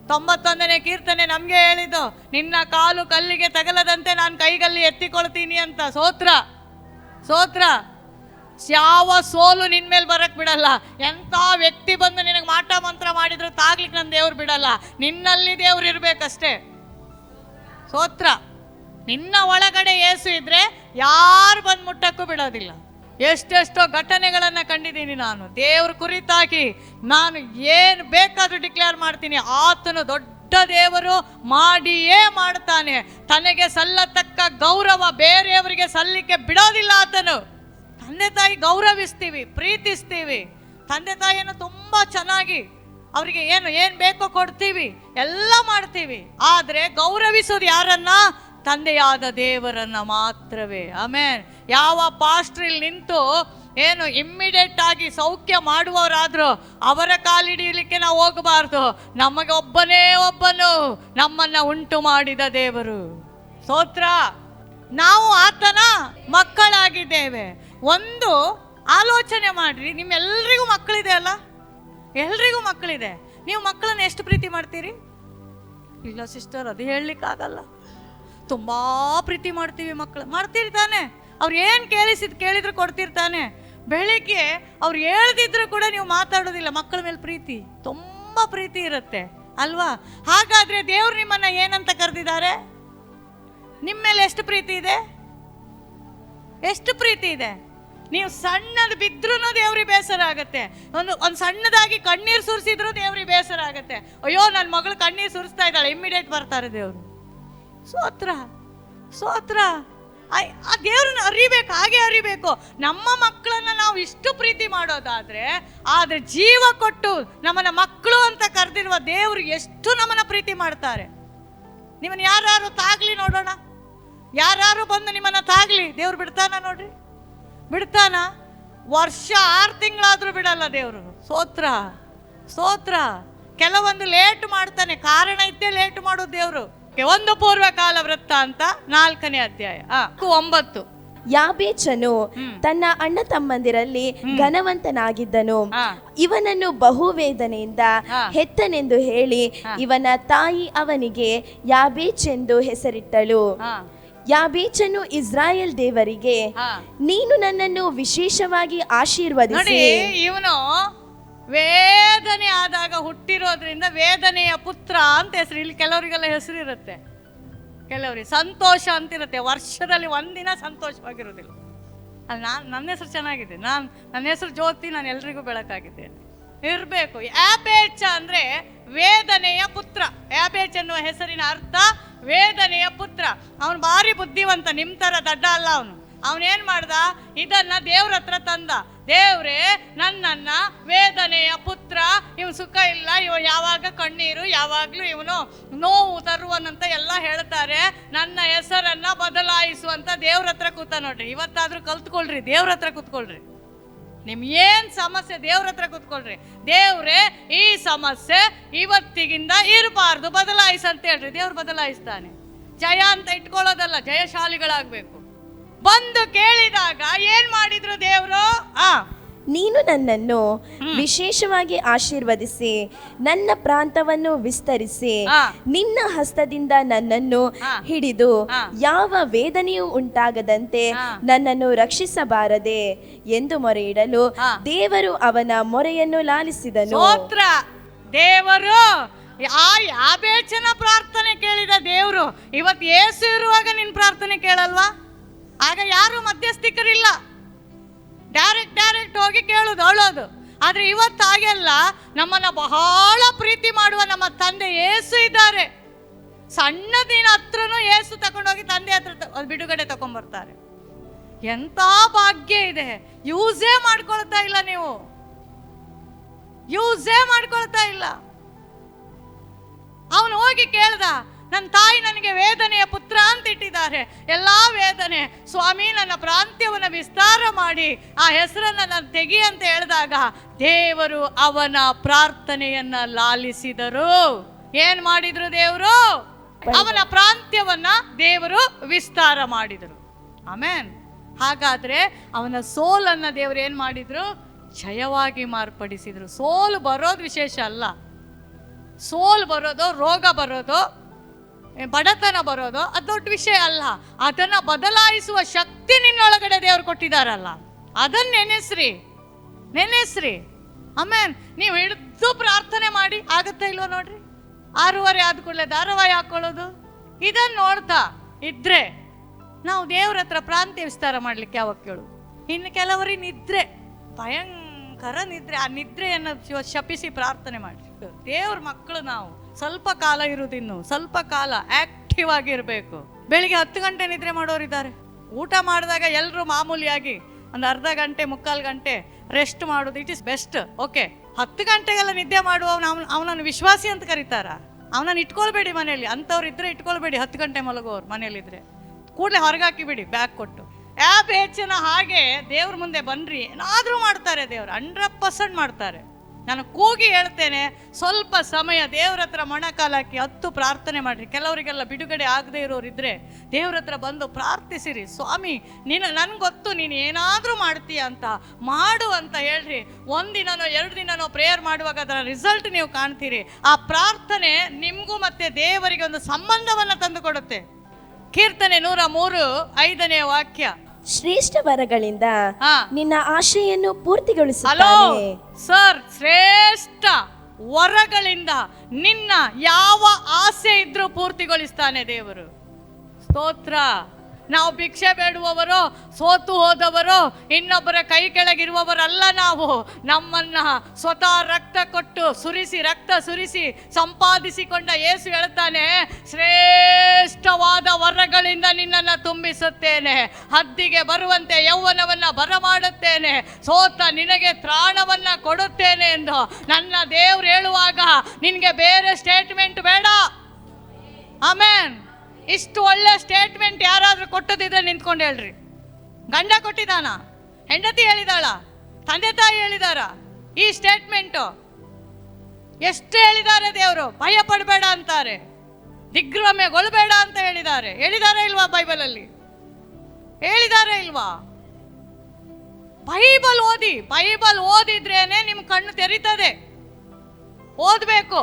91ನೇ ಕೀರ್ತನೆ ನಮ್ಗೆ ಹೇಳಿದ್ದು, ನಿನ್ನ ಕಾಲು ಕಲ್ಲಿಗೆ ತಗಲದಂತೆ ನಾನು ಕೈಗಲ್ಲಿ ಎತ್ತಿಕೊಳ್ತೀನಿ ಅಂತ. ಸ್ತೋತ್ರ ಸ್ತೋತ್ರ. ಯಾವ ಸೋಲು ನಿನ್ ಮೇಲೆ ಬರಕ್ ಬಿಡಲ್ಲ. ಎಂಥ ವ್ಯಕ್ತಿ ಬಂದು ನಿನಗೆ ಮಾಟ ಮಂತ್ರ ಮಾಡಿದ್ರು ತಾಗ್ಲಿಕ್ಕೆ ನನ್ನ ದೇವ್ರು ಬಿಡಲ್ಲ. ನಿನ್ನಲ್ಲಿ ದೇವ್ರು ಇರ್ಬೇಕಷ್ಟೇ. ಸ್ತೋತ್ರ. ನಿನ್ನ ಒಳಗಡೆ ಏಸು ಇದ್ರೆ ಯಾರು ಬಂದು ಮುಟ್ಟಕ್ಕೂ ಬಿಡೋದಿಲ್ಲ. ಎಷ್ಟೆಷ್ಟೋ ಘಟನೆಗಳನ್ನು ಕಂಡಿದ್ದೀನಿ ನಾನು. ದೇವ್ರ ಕುರಿತಾಗಿ ನಾನು ಏನು ಬೇಕಾದರೂ ಡಿಕ್ಲೇರ್ ಮಾಡ್ತೀನಿ. ಆತನು ದೊಡ್ಡ ದೇವರು, ಮಾಡಿಯೇ ಮಾಡ್ತಾನೆ. ತನಗೆ ಸಲ್ಲತಕ್ಕ ಗೌರವ ಬೇರೆಯವರಿಗೆ ಸಲ್ಲಿಕ್ಕೆ ಬಿಡೋದಿಲ್ಲ ಆತನು. ತಂದೆ ತಾಯಿ ಗೌರವಿಸ್ತೀವಿ, ಪ್ರೀತಿಸ್ತೀವಿ. ತಂದೆ ತಾಯಿಯನ್ನು ತುಂಬ ಚೆನ್ನಾಗಿ ಅವರಿಗೆ ಏನು ಬೇಕೋ ಕೊಡ್ತೀವಿ, ಎಲ್ಲ ಮಾಡ್ತೀವಿ. ಆದರೆ ಗೌರವಿಸೋದು ಯಾರನ್ನ? ತಂದೆಯಾದ ದೇವರನ್ನ ಮಾತ್ರವೇ. ಆಮೇನ್. ಯಾವ ಪಾಸ್ಟ್ರಿಲ್ ನಿಂತು ಇಮ್ಮಿಡಿಯೇಟ್ ಆಗಿ ಸೌಖ್ಯ ಮಾಡುವವರಾದ್ರು ಅವರ ಕಾಲಿಡಿಯಲಿಕ್ಕೆ ನಾವು ಹೋಗಬಾರ್ದು. ನಮಗೆ ಒಬ್ಬನು ನಮ್ಮನ್ನ ಉಂಟು ಮಾಡಿದ ದೇವರು. ಸ್ತೋತ್ರ. ನಾವು ಆತನ ಮಕ್ಕಳಾಗಿದ್ದೇವೆ. ಒಂದು ಆಲೋಚನೆ ಮಾಡ್ರಿ, ನಿಮ್ಮೆಲ್ಲರಿಗೂ ಮಕ್ಕಳಿದೆ ಅಲ್ಲ? ಎಲ್ರಿಗೂ ಮಕ್ಕಳಿದೆ. ನೀವು ಮಕ್ಕಳನ್ನ ಎಷ್ಟು ಪ್ರೀತಿ ಮಾಡ್ತೀರಿ? ಇಲ್ಲ ಸಿಸ್ಟರ್, ಅದು ಹೇಳಲಿಕ್ಕಾಗಲ್ಲ. ತುಂಬ ಪ್ರೀತಿ ಮಾಡ್ತೀವಿ ಮಕ್ಕಳು. ಮಾಡ್ತೀರಿ ತಾನೆ? ಅವ್ರು ಏನು ಕೇಳಿದ್ರು ಕೊಡ್ತಿರ್ತಾನೆ. ಬೆಳಿಗ್ಗೆ ಅವ್ರು ಹೇಳ್ದಿದ್ರು ಕೂಡ ನೀವು ಮಾತಾಡೋದಿಲ್ಲ. ಮಕ್ಕಳ ಮೇಲೆ ಪ್ರೀತಿ, ತುಂಬ ಪ್ರೀತಿ ಇರುತ್ತೆ ಅಲ್ವಾ? ಹಾಗಾದರೆ ದೇವ್ರು ನಿಮ್ಮನ್ನು ಏನಂತ ಕರೆದಿದ್ದಾರೆ? ನಿಮ್ಮ ಮೇಲೆ ಎಷ್ಟು ಪ್ರೀತಿ ಇದೆ? ಎಷ್ಟು ಪ್ರೀತಿ ಇದೆ? ನೀವು ಸಣ್ಣದು ಬಿದ್ರೂ ದೇವ್ರಿಗೆ ಬೇಸರ ಆಗುತ್ತೆ. ಒಂದು ಸಣ್ಣದಾಗಿ ಕಣ್ಣೀರು ಸುರಿಸಿದ್ರು ದೇವ್ರಿಗೆ ಬೇಸರ ಆಗುತ್ತೆ. ಅಯ್ಯೋ, ನನ್ನ ಮಗಳು ಕಣ್ಣೀರು ಸುರಿಸ್ತಾ ಇದ್ದಾಳೆ, ಇಮ್ಮಿಡಿಯೇಟ್ ಬರ್ತಾರೆ ದೇವರು. ಸ್ತೋತ್ರ ಸ್ತೋತ್ರ. ಆ ದೇವ್ರನ್ನ ಅರಿಬೇಕು, ಹಾಗೆ ಅರಿಬೇಕು. ನಮ್ಮ ಮಕ್ಕಳನ್ನ ನಾವು ಇಷ್ಟು ಪ್ರೀತಿ ಮಾಡೋದಾದ್ರೆ, ಆದ್ರೆ ಜೀವ ಕೊಟ್ಟು ನಮ್ಮನ್ನ ಮಕ್ಕಳು ಅಂತ ಕರೆದಿರುವ ದೇವ್ರು ಎಷ್ಟು ನಮ್ಮನ್ನ ಪ್ರೀತಿ ಮಾಡ್ತಾರೆ. ನಿಮ್ಮನ್ನ ಯಾರು ತಾಗ್ಲಿ ನೋಡೋಣ, ಯಾರು ಬಂದು ನಿಮ್ಮನ್ನ ತಾಗ್ಲಿ, ದೇವ್ರು ಬಿಡ್ತಾನ? ನೋಡ್ರಿ, ಬಿಡ್ತಾನ? ವರ್ಷ 6 ತಿಂಗಳಾದ್ರೂ ಬಿಡಲ್ಲ ದೇವರು. ಸ್ತೋತ್ರ ಸ್ತೋತ್ರ. ಕೆಲವೊಂದು ಲೇಟ್ ಮಾಡ್ತಾನೆ, ಕಾರಣ ಇದ್ದೇ ಲೇಟ್ ಮಾಡೋದು ದೇವರು. ಒಂದು ಪೂರ್ವಕಾಲ ವೃತ್ತ ಅಂತ 4ನೇ ಅಧ್ಯಾಯ 9. ಯಾಬೇಚನು ತನ್ನ ಅಣ್ಣ ತಮ್ಮಂದಿರಲ್ಲಿ ಘನವಂತನಾಗಿದ್ದನು. ಇವನನ್ನು ಬಹುವೇದನೆಯಿಂದ ಹೆತ್ತನೆಂದು ಹೇಳಿ ಇವನ ತಾಯಿ ಅವನಿಗೆ ಯಾಬೇಚೆಂದು ಹೆಸರಿಟ್ಟಳು. ಯಾಬೇಚನು ಇಸ್ರಾಯೇಲ್ ದೇವರಿಗೆ, ನೀನು ನನ್ನನ್ನು ವಿಶೇಷವಾಗಿ ಆಶೀರ್ವದಿಸಿ. ಇವನು ವೇದನೆ ಆದಾಗ ಹುಟ್ಟಿರೋದ್ರಿಂದ ವೇದನೆಯ ಪುತ್ರ ಅಂತ ಹೆಸರು. ಇಲ್ಲಿ ಕೆಲವರಿಗೆಲ್ಲ ಹೆಸರು ಇರುತ್ತೆ, ಕೆಲವರಿಗೆ ಸಂತೋಷ ಅಂತಿರುತ್ತೆ. ವರ್ಷದಲ್ಲಿ ಒಂದಿನ ಸಂತೋಷವಾಗಿರೋದಿಲ್ಲ. ಅಲ್ಲಿ ನನ್ನ ಹೆಸರು ಚೆನ್ನಾಗಿದೆ, ನನ್ನ ಹೆಸರು ಜ್ಯೋತಿ, ನಾನು ಎಲ್ರಿಗೂ ಬೆಳಕಾಗಿದ್ದೇನೆ. ಇರಬೇಕು. ಯಾಬೇಚ ಅಂದರೆ ವೇದನೆಯ ಪುತ್ರ. ಯಾಬೇಚ್ ಎನ್ನುವ ಹೆಸರಿನ ಅರ್ಥ ವೇದನೆಯ ಪುತ್ರ. ಅವನು ಭಾರಿ ಬುದ್ಧಿವಂತ, ನಿಮ್ಮ ಥರ ದಡ್ಡ ಅಲ್ಲ ಅವನು. ಅವನೇನು ಮಾಡ್ದ, ಇದನ್ನು ದೇವ್ರ ಹತ್ರ ತಂದ. ದೇವ್ರೇ, ನನ್ನನ್ನು ವೇದನೆಯ ಪುತ್ರ, ಇವನು ಸುಖ ಇಲ್ಲ, ಇವ ಯಾವಾಗ ಕಣ್ಣೀರು, ಯಾವಾಗಲೂ ಇವನು ನೋವು ತರುವನಂತ ಎಲ್ಲ ಹೇಳ್ತಾರೆ, ನನ್ನ ಹೆಸರನ್ನು ಬದಲಾಯಿಸುವಂತ ದೇವ್ರ ಹತ್ರ ಕೂತ ನೋಡ್ರಿ. ಇವತ್ತಾದರೂ ಕಲ್ತ್ಕೊಳ್ರಿ, ದೇವ್ರ ಹತ್ರ ಕೂತ್ಕೊಳ್ರಿ. ನಿಮ್ಗೇನು ಸಮಸ್ಯೆ ದೇವ್ರ ಹತ್ರ ಕೂತ್ಕೊಳ್ರಿ. ದೇವ್ರೇ, ಈ ಸಮಸ್ಯೆ ಇವತ್ತಿಗಿಂದ ಇರಬಾರ್ದು, ಬದಲಾಯಿಸಂತ ಹೇಳ್ರಿ. ದೇವ್ರು ಬದಲಾಯಿಸ್ತಾನೆ. ಜಯ ಅಂತ ಇಟ್ಕೊಳ್ಳೋದಲ್ಲ, ಜಯಶಾಲಿಗಳಾಗಬೇಕು. ಬಂದು ಕೇಳಿದಾಗ ಏನ್ ಮಾಡಿದ್ರು ದೇವರು? ನೀನು ನನ್ನನ್ನು ವಿಶೇಷವಾಗಿ ಆಶೀರ್ವದಿಸಿ ನನ್ನ ಪ್ರಾಂತವನ್ನು ವಿಸ್ತರಿಸಿ ನಿನ್ನ ಹಸ್ತದಿಂದ ನನ್ನನ್ನು ಹಿಡಿದು ಯಾವ ವೇದನೆಯೂ ಉಂಟಾಗದಂತೆ ನನ್ನನ್ನು ರಕ್ಷಿಸಬಾರದೆ ಎಂದು ಮೊರೆಯಿಡಲು ದೇವರು ಅವನ ಮೊರೆಯನ್ನು ಲಾಲಿಸಿದನು. ಸ್ತೋತ್ರ. ದೇವರು ಆ ಯಾಬೇಚನ ಪ್ರಾರ್ಥನೆ ಕೇಳಿದ ದೇವರು ಇವತ್ತು ಯೇಸು ಇರುವಾಗ ನಿನ್ನ ಪ್ರಾರ್ಥನೆ ಕೇಳಲ್ವಾ? ಆಗ ಯಾರು ಮಧ್ಯಸ್ಥಿಕರಿಲ್ಲ, ಡೈರೆಕ್ಟ್ ಹೋಗಿ ಕೇಳೋದು, ಅಳೋದು. ಆದರೆ ಇವತ್ತು ಹಾಗೆಲ್ಲ, ನಮ್ಮನ್ನು ಬಹಳ ಪ್ರೀತಿ ಮಾಡುವ ನಮ್ಮ ತಂದೆ ಯೇಸು ಇದ್ದಾರೆ. ಸಣ್ಣದಿನ ಹತ್ರನೂ ಯೇಸು ತಗೊಂಡೋಗಿ ತಂದೆ ಹತ್ರ ಬಿಡುಗಡೆ ತಗೊಂಡ್ಬರ್ತಾರೆ. ಎಂಥ ಭಾಗ್ಯ ಇದೆ! ಯೂಸೇ ಮಾಡ್ಕೊಳ್ತಾ ಇಲ್ಲ ನೀವು, ಯೂಸೇ ಮಾಡ್ಕೊಳ್ತಾ ಇಲ್ಲ. ಅವನು ಹೋಗಿ ಕೇಳ್ದ, ನನ್ನ ತಾಯಿ ನನಗೆ ವೇದನೆಯ ಪುತ್ರ ಅಂತ ಇಟ್ಟಿದ್ದಾರೆ, ಎಲ್ಲ ವೇದನೆ, ಸ್ವಾಮಿ ನನ್ನ ಪ್ರಾಂತ್ಯವನ್ನು ವಿಸ್ತಾರ ಮಾಡಿ ಆ ಹೆಸರನ್ನು ನಾನು ತೆಗಿ ಅಂತ ಹೇಳಿದಾಗ ದೇವರು ಅವನ ಪ್ರಾರ್ಥನೆಯನ್ನ ಲಾಲಿಸಿದರು. ಏನ್ ಮಾಡಿದ್ರು ದೇವರು? ಅವನ ಪ್ರಾಂತ್ಯವನ್ನ ದೇವರು ವಿಸ್ತಾರ ಮಾಡಿದರು. ಆಮೇನ್. ಹಾಗಾದ್ರೆ ಅವನ ಸೋಲನ್ನ ದೇವರು ಏನ್ ಮಾಡಿದ್ರು? ಜಯವಾಗಿ ಮಾರ್ಪಡಿಸಿದ್ರು. ಸೋಲು ಬರೋದು ವಿಶೇಷ ಅಲ್ಲ. ಸೋಲು ಬರೋದು, ರೋಗ ಬರೋದು, ಬಡತನ ಬರೋದು ಅದು ದೊಡ್ಡ ವಿಷಯ ಅಲ್ಲ. ಅದನ್ನ ಬದಲಾಯಿಸುವ ಶಕ್ತಿ ನಿನ್ನೊಳಗಡೆ ದೇವ್ರು ಕೊಟ್ಟಿದ್ದಾರಲ್ಲ, ಅದನ್ನ ನೆನೆಸ್ರಿ. ಆಮೇನ್. ನೀವು ಹಿಡಿದು ಪ್ರಾರ್ಥನೆ ಮಾಡಿ, ಆಗತ್ತಾ ಇಲ್ವೋ ನೋಡ್ರಿ. 6:30 ಆದ ಕೂಡಲೇ ಧಾರಾವಾಹಿ ಹಾಕೊಳ್ಳೋದು, ಇದನ್ನ ನೋಡ್ತಾ ಇದ್ರೆ ನಾವು ದೇವ್ರ ಹತ್ರ ಪ್ರಾಂತ್ಯ ವಿಸ್ತಾರ ಮಾಡ್ಲಿಕ್ಕೆ ಯಾವಾಗ ಕೇಳು. ಇನ್ನು ಕೆಲವರಿ ನಿದ್ರೆ, ಭಯಂಕರ ನಿದ್ರೆ, ಆ ನಿದ್ರೆಯನ್ನು ಶಪಿಸಿ ಪ್ರಾರ್ಥನೆ ಮಾಡಿ. ದೇವ್ರ ಮಕ್ಕಳು ನಾವು ಸ್ವಲ್ಪ ಕಾಲ ಇರುವುದಿನ್ನು, ಸ್ವಲ್ಪ ಕಾಲ ಆಕ್ಟಿವ್ ಆಗಿರಬೇಕು. ಬೆಳಿಗ್ಗೆ 10 ಗಂಟೆ ನಿದ್ರೆ ಮಾಡೋರಿದ್ದಾರೆ. ಊಟ ಮಾಡಿದಾಗ ಎಲ್ಲರೂ ಮಾಮೂಲಿಯಾಗಿ ಒಂದು ಅರ್ಧ ಗಂಟೆ 3/4 ಗಂಟೆ ರೆಸ್ಟ್ ಮಾಡೋದು, ಇಟ್ ಇಸ್ ಬೆಸ್ಟ್. ಓಕೆ, 10 ಗಂಟೆಗೆಲ್ಲ ನಿದ್ದೆ ಅವನನ್ನು ವಿಶ್ವಾಸಿ ಅಂತ ಕರೀತಾರ? ಅವನನ್ನು ಇಟ್ಕೊಳ್ಬೇಡಿ ಮನೆಯಲ್ಲಿ. ಅಂಥವ್ರು ಇದ್ರೆ ಇಟ್ಕೊಳ್ಬೇಡಿ. 10 ಗಂಟೆ ಮಲಗೋರು ಮನೆಯಲ್ಲಿದ್ರೆ ಕೂಡಲೇ ಹೊರಗಾಕಿಬಿಡಿ ಬ್ಯಾಗ್ ಕೊಟ್ಟು. ಹೆಚ್ಚಿನ ಹಾಗೆ ದೇವ್ರ ಮುಂದೆ ಬನ್ರಿ, ಏನಾದರೂ ಮಾಡ್ತಾರೆ ದೇವ್ರು, 100% ಮಾಡ್ತಾರೆ. ನಾನು ಕೂಗಿ ಹೇಳ್ತೇನೆ, ಸ್ವಲ್ಪ ಸಮಯ ದೇವ್ರ ಹತ್ರ ಮೊಣಕಾಲಾಕಿ 10 ಪ್ರಾರ್ಥನೆ ಮಾಡಿರಿ. ಕೆಲವರಿಗೆಲ್ಲ ಬಿಡುಗಡೆ ಆಗದೆ ಇರೋರಿದ್ರೆ ದೇವ್ರ ಹತ್ರ ಬಂದು ಪ್ರಾರ್ಥಿಸಿರಿ. ಸ್ವಾಮಿ, ನನ್ಗೆ ಗೊತ್ತು ನೀನು ಏನಾದರೂ ಮಾಡ್ತೀಯ ಅಂತ, ಮಾಡು ಅಂತ ಹೇಳ್ರಿ. 1 ದಿನನೋ 2 ದಿನನೋ ಪ್ರೇಯರ್ ಮಾಡುವಾಗ ಅದರ ರಿಸಲ್ಟ್ ನೀವು ಕಾಣ್ತೀರಿ. ಆ ಪ್ರಾರ್ಥನೆ ನಿಮಗೂ ಮತ್ತೆ ದೇವರಿಗೆ ಒಂದು ಸಂಬಂಧವನ್ನು ತಂದು ಕೊಡುತ್ತೆ. ಕೀರ್ತನೆ 103:5 ವಾಕ್ಯ, ಶ್ರೇಷ್ಠ ವರಗಳಿಂದ ನಿನ್ನ ಆಶೆಯನ್ನು ಪೂರ್ತಿಗೊಳಿಸುತ್ತಾನೆ. ಸರ್, ಶ್ರೇಷ್ಠ ವರಗಳಿಂದ ನಿನ್ನ ಯಾವ ಆಸೆ ಇದ್ರೂ ಪೂರ್ತಿಗೊಳಿಸ್ತಾನೆ ದೇವರು. ಸ್ತೋತ್ರ. ನಾವು ಭಿಕ್ಷೆ ಬೇಡುವವರು, ಸೋತು ಹೋದವರು, ಇನ್ನೊಬ್ಬರ ಕೈ ಕೆಳಗಿರುವವರಲ್ಲ ನಾವು. ನಮ್ಮನ್ನ ಸ್ವತಃ ರಕ್ತ ಕೊಟ್ಟು ರಕ್ತ ಸುರಿಸಿ ಸಂಪಾದಿಸಿಕೊಂಡ ಯೇಸು ಹೇಳ್ತಾನೆ, ಶ್ರೇಷ್ಠವಾದ ವರಗಳಿಂದ ನಿನ್ನನ್ನು ತುಂಬಿಸುತ್ತೇನೆ, ಹದ್ದಿಗೆ ಬರುವಂತೆ ಯೌವನವನ್ನ ಬರಮಾಡುತ್ತೇನೆ, ಸೋತ ನಿನಗೆ ತ್ರಾಣವನ್ನ ಕೊಡುತ್ತೇನೆ ಎಂದು ನನ್ನ ದೇವ್ರು ಹೇಳುವಾಗ ನಿನಗೆ ಬೇರೆ ಸ್ಟೇಟ್ಮೆಂಟ್ ಬೇಡ. ಆಮೇನ್. ಇಷ್ಟು ಒಳ್ಳೆ ಸ್ಟೇಟ್ಮೆಂಟ್ ಯಾರಾದ್ರೂ ಕೊಟ್ಟದಿದ್ರೆ ನಿಂತ್ಕೊಂಡು ಹೇಳ್ರಿ. ಗಂಡ ಕೊಟ್ಟಿದ್ದಾನ? ಹೆಂಡತಿ ಹೇಳಿದಾಳ? ತಂದೆ ತಾಯಿ ಹೇಳಿದಾರ? ಈ ಸ್ಟೇಟ್ಮೆಂಟು ಎಷ್ಟು ಹೇಳಿದ್ದಾರೆ ದೇವರು? ಭಯ ಪಡಬೇಡ ಅಂತಾರೆ, ದಿಗ್ಭ್ರಮೆಗೊಳ್ಳಬೇಡ ಅಂತ ಹೇಳಿದಾರೆ ಇಲ್ವಾ? ಬೈಬಲಲ್ಲಿ ಹೇಳಿದಾರೆ ಇಲ್ವಾ? ಬೈಬಲ್ ಓದಿದ್ರೇನೆ ನಿಮ್ ಕಣ್ಣು ತೆರೀತದೆ. ಓದ್ಬೇಕು.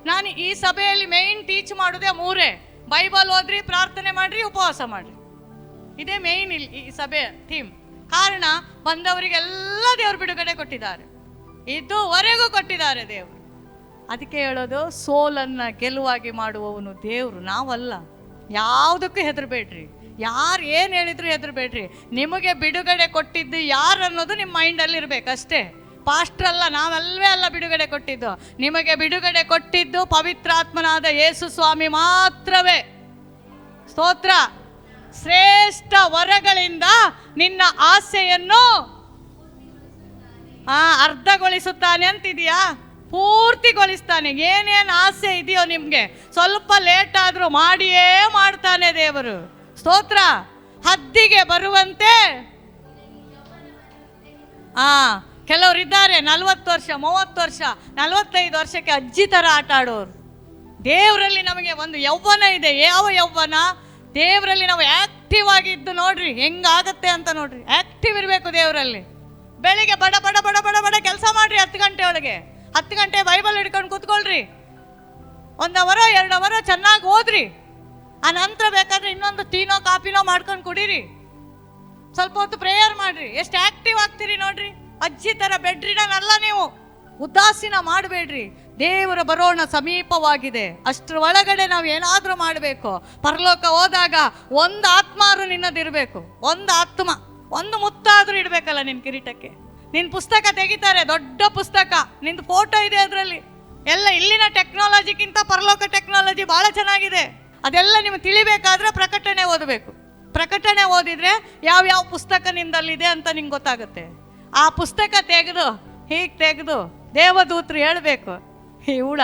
ನಾನು ಈ ಸಭೆಯಲ್ಲಿ ಮೇನ್ ಟೀಚ್ ಮಾಡೋದೇ 3: ಬೈಬಲ್ ಓದ್ರಿ, ಪ್ರಾರ್ಥನೆ ಮಾಡ್ರಿ, ಉಪವಾಸ ಮಾಡ್ರಿ. ಇದೇ ಮೇನ್ ಈ ಸಭೆ ಥೀಮ್. ಕಾರಣ, ಬಂದವರಿಗೆಲ್ಲ ದೇವ್ರು ಬಿಡುಗಡೆ ಕೊಟ್ಟಿದ್ದಾರೆ, ಇದುವರೆಗೂ ಕೊಟ್ಟಿದ್ದಾರೆ ದೇವರು. ಅದಕ್ಕೆ ಹೇಳೋದು, ಸೋಲನ್ನ ಗೆಲುವಾಗಿ ಮಾಡುವವನು ದೇವ್ರು, ನಾವಲ್ಲ. ಯಾವುದಕ್ಕೂ ಹೆದರ್ಬೇಡ್ರಿ, ಯಾರು ಏನು ಹೇಳಿದ್ರು ಹೆದರ್ಬೇಡ್ರಿ. ನಿಮಗೆ ಬಿಡುಗಡೆ ಕೊಟ್ಟಿದ್ದು ಯಾರು ಅನ್ನೋದು ನಿಮ್ಮ ಮೈಂಡಲ್ಲಿ ಇರ್ಬೇಕಷ್ಟೇ. ಪಾಸ್ಟರ್ ಅಲ್ಲ, ನಾವಲ್ವೇ ಅಲ್ಲ ಬಿಡುಗಡೆ ಕೊಟ್ಟಿದ್ದು. ನಿಮಗೆ ಬಿಡುಗಡೆ ಕೊಟ್ಟಿದ್ದು ಪವಿತ್ರಾತ್ಮನಾದ ಯೇಸು ಸ್ವಾಮಿ ಮಾತ್ರವೇ. ಸ್ತೋತ್ರ. ಶ್ರೇಷ್ಠ ವರಗಳಿಂದ ನಿನ್ನ ಆಸೆಯನ್ನು ಅರ್ಧಗೊಳಿಸುತ್ತಾನೆ ಅಂತಿದೆಯಾ? ಪೂರ್ತಿಗೊಳಿಸ್ತಾನೆ. ಏನೇನು ಆಸೆ ಇದೆಯೋ ನಿಮಗೆ, ಸ್ವಲ್ಪ ಲೇಟ್ ಆದರೂ ಮಾಡಿಯೇ ಮಾಡ್ತಾನೆ ದೇವರು. ಸ್ತೋತ್ರ. ಹದ್ದಿಗೆ ಬರುವಂತೆ ಕೆಲವರಿದ್ದಾರೆ 40 ವರ್ಷ 30 ವರ್ಷ 45 ವರ್ಷಕ್ಕೆ ಅಜ್ಜಿ ಥರ ಆಟ ಆಡೋರು. ದೇವರಲ್ಲಿ ನಮಗೆ ಒಂದು ಯೌವನ ಇದೆ. ಯಾವ ಯೌವನ? ದೇವರಲ್ಲಿ ನಾವು ಆ್ಯಕ್ಟಿವ್ ಆಗಿದ್ದು ನೋಡ್ರಿ ಹೆಂಗಾಗತ್ತೆ ಅಂತ ನೋಡ್ರಿ. ಆ್ಯಕ್ಟಿವ್ ಇರಬೇಕು ದೇವರಲ್ಲಿ. ಬೆಳಿಗ್ಗೆ ಬಡ ಬಡ ಬಡ ಬಡ ಬಡ ಕೆಲಸ ಮಾಡ್ರಿ. 10 ಗಂಟೆ ಒಳಗೆ 10 ಗಂಟೆ ಬೈಬಲ್ ಹಿಡ್ಕೊಂಡು ಕೂತ್ಕೊಳ್ರಿ. 1 ಅವರ್ 2 ಅವರ್ ಚೆನ್ನಾಗಿ ಓದ್ರಿ. ಆ ನಂತರ ಬೇಕಾದ್ರೆ ಇನ್ನೊಂದು ಟೀನೋ ಕಾಫಿನೋ ಮಾಡ್ಕೊಂಡು ಕುಡೀರಿ. ಸ್ವಲ್ಪ ಹೊತ್ತು ಪ್ರೇಯರ್ ಮಾಡ್ರಿ. ಎಷ್ಟು ಆ್ಯಕ್ಟಿವ್ ಆಗ್ತೀರಿ ನೋಡ್ರಿ. ಅಜ್ಜಿ ಥರ ಬೆಡ್ರಿನಲ್ಲ ನೀವು. ಉದಾಸೀನ ಮಾಡಬೇಡ್ರಿ. ದೇವರ ಬರೋಣ ಸಮೀಪವಾಗಿದೆ. ಅಷ್ಟರ ಒಳಗಡೆ ನಾವು ಏನಾದರೂ ಮಾಡಬೇಕು. ಪರಲೋಕ ಹೋದಾಗ ಒಂದು ಆತ್ಮಾರು ನಿನ್ನದಿರಬೇಕು. ಒಂದು ಆತ್ಮ, ಒಂದು ಮುತ್ತಾದರೂ ಇಡಬೇಕಲ್ಲ ನಿನ್ನ ಕಿರೀಟಕ್ಕೆ. ನಿನ್ನ ಪುಸ್ತಕ ತೆಗಿತಾರೆ, ದೊಡ್ಡ ಪುಸ್ತಕ, ನಿಂದು ಫೋಟೋ ಇದೆ ಅದರಲ್ಲಿ. ಎಲ್ಲ ಇಲ್ಲಿನ ಟೆಕ್ನಾಲಜಿಗಿಂತ ಪರಲೋಕ ಟೆಕ್ನಾಲಜಿ ಭಾಳ ಚೆನ್ನಾಗಿದೆ. ಅದೆಲ್ಲ ನಿಮ್ಗೆ ತಿಳಿಬೇಕಾದ್ರೆ ಪ್ರಕಟಣೆ ಓದಬೇಕು. ಪ್ರಕಟಣೆ ಓದಿದ್ರೆ ಯಾವ್ಯಾವ ಪುಸ್ತಕ ನಿಂದಲ್ಲಿದೆ ಅಂತ ನಿಂಗೆ ಗೊತ್ತಾಗುತ್ತೆ. ಆ ಪುಸ್ತಕ ತೆಗೆದು ಹೀಗೆ ತೆಗೆದು ದೇವದೂತರು ಹೇಳಬೇಕು, ಇವಳ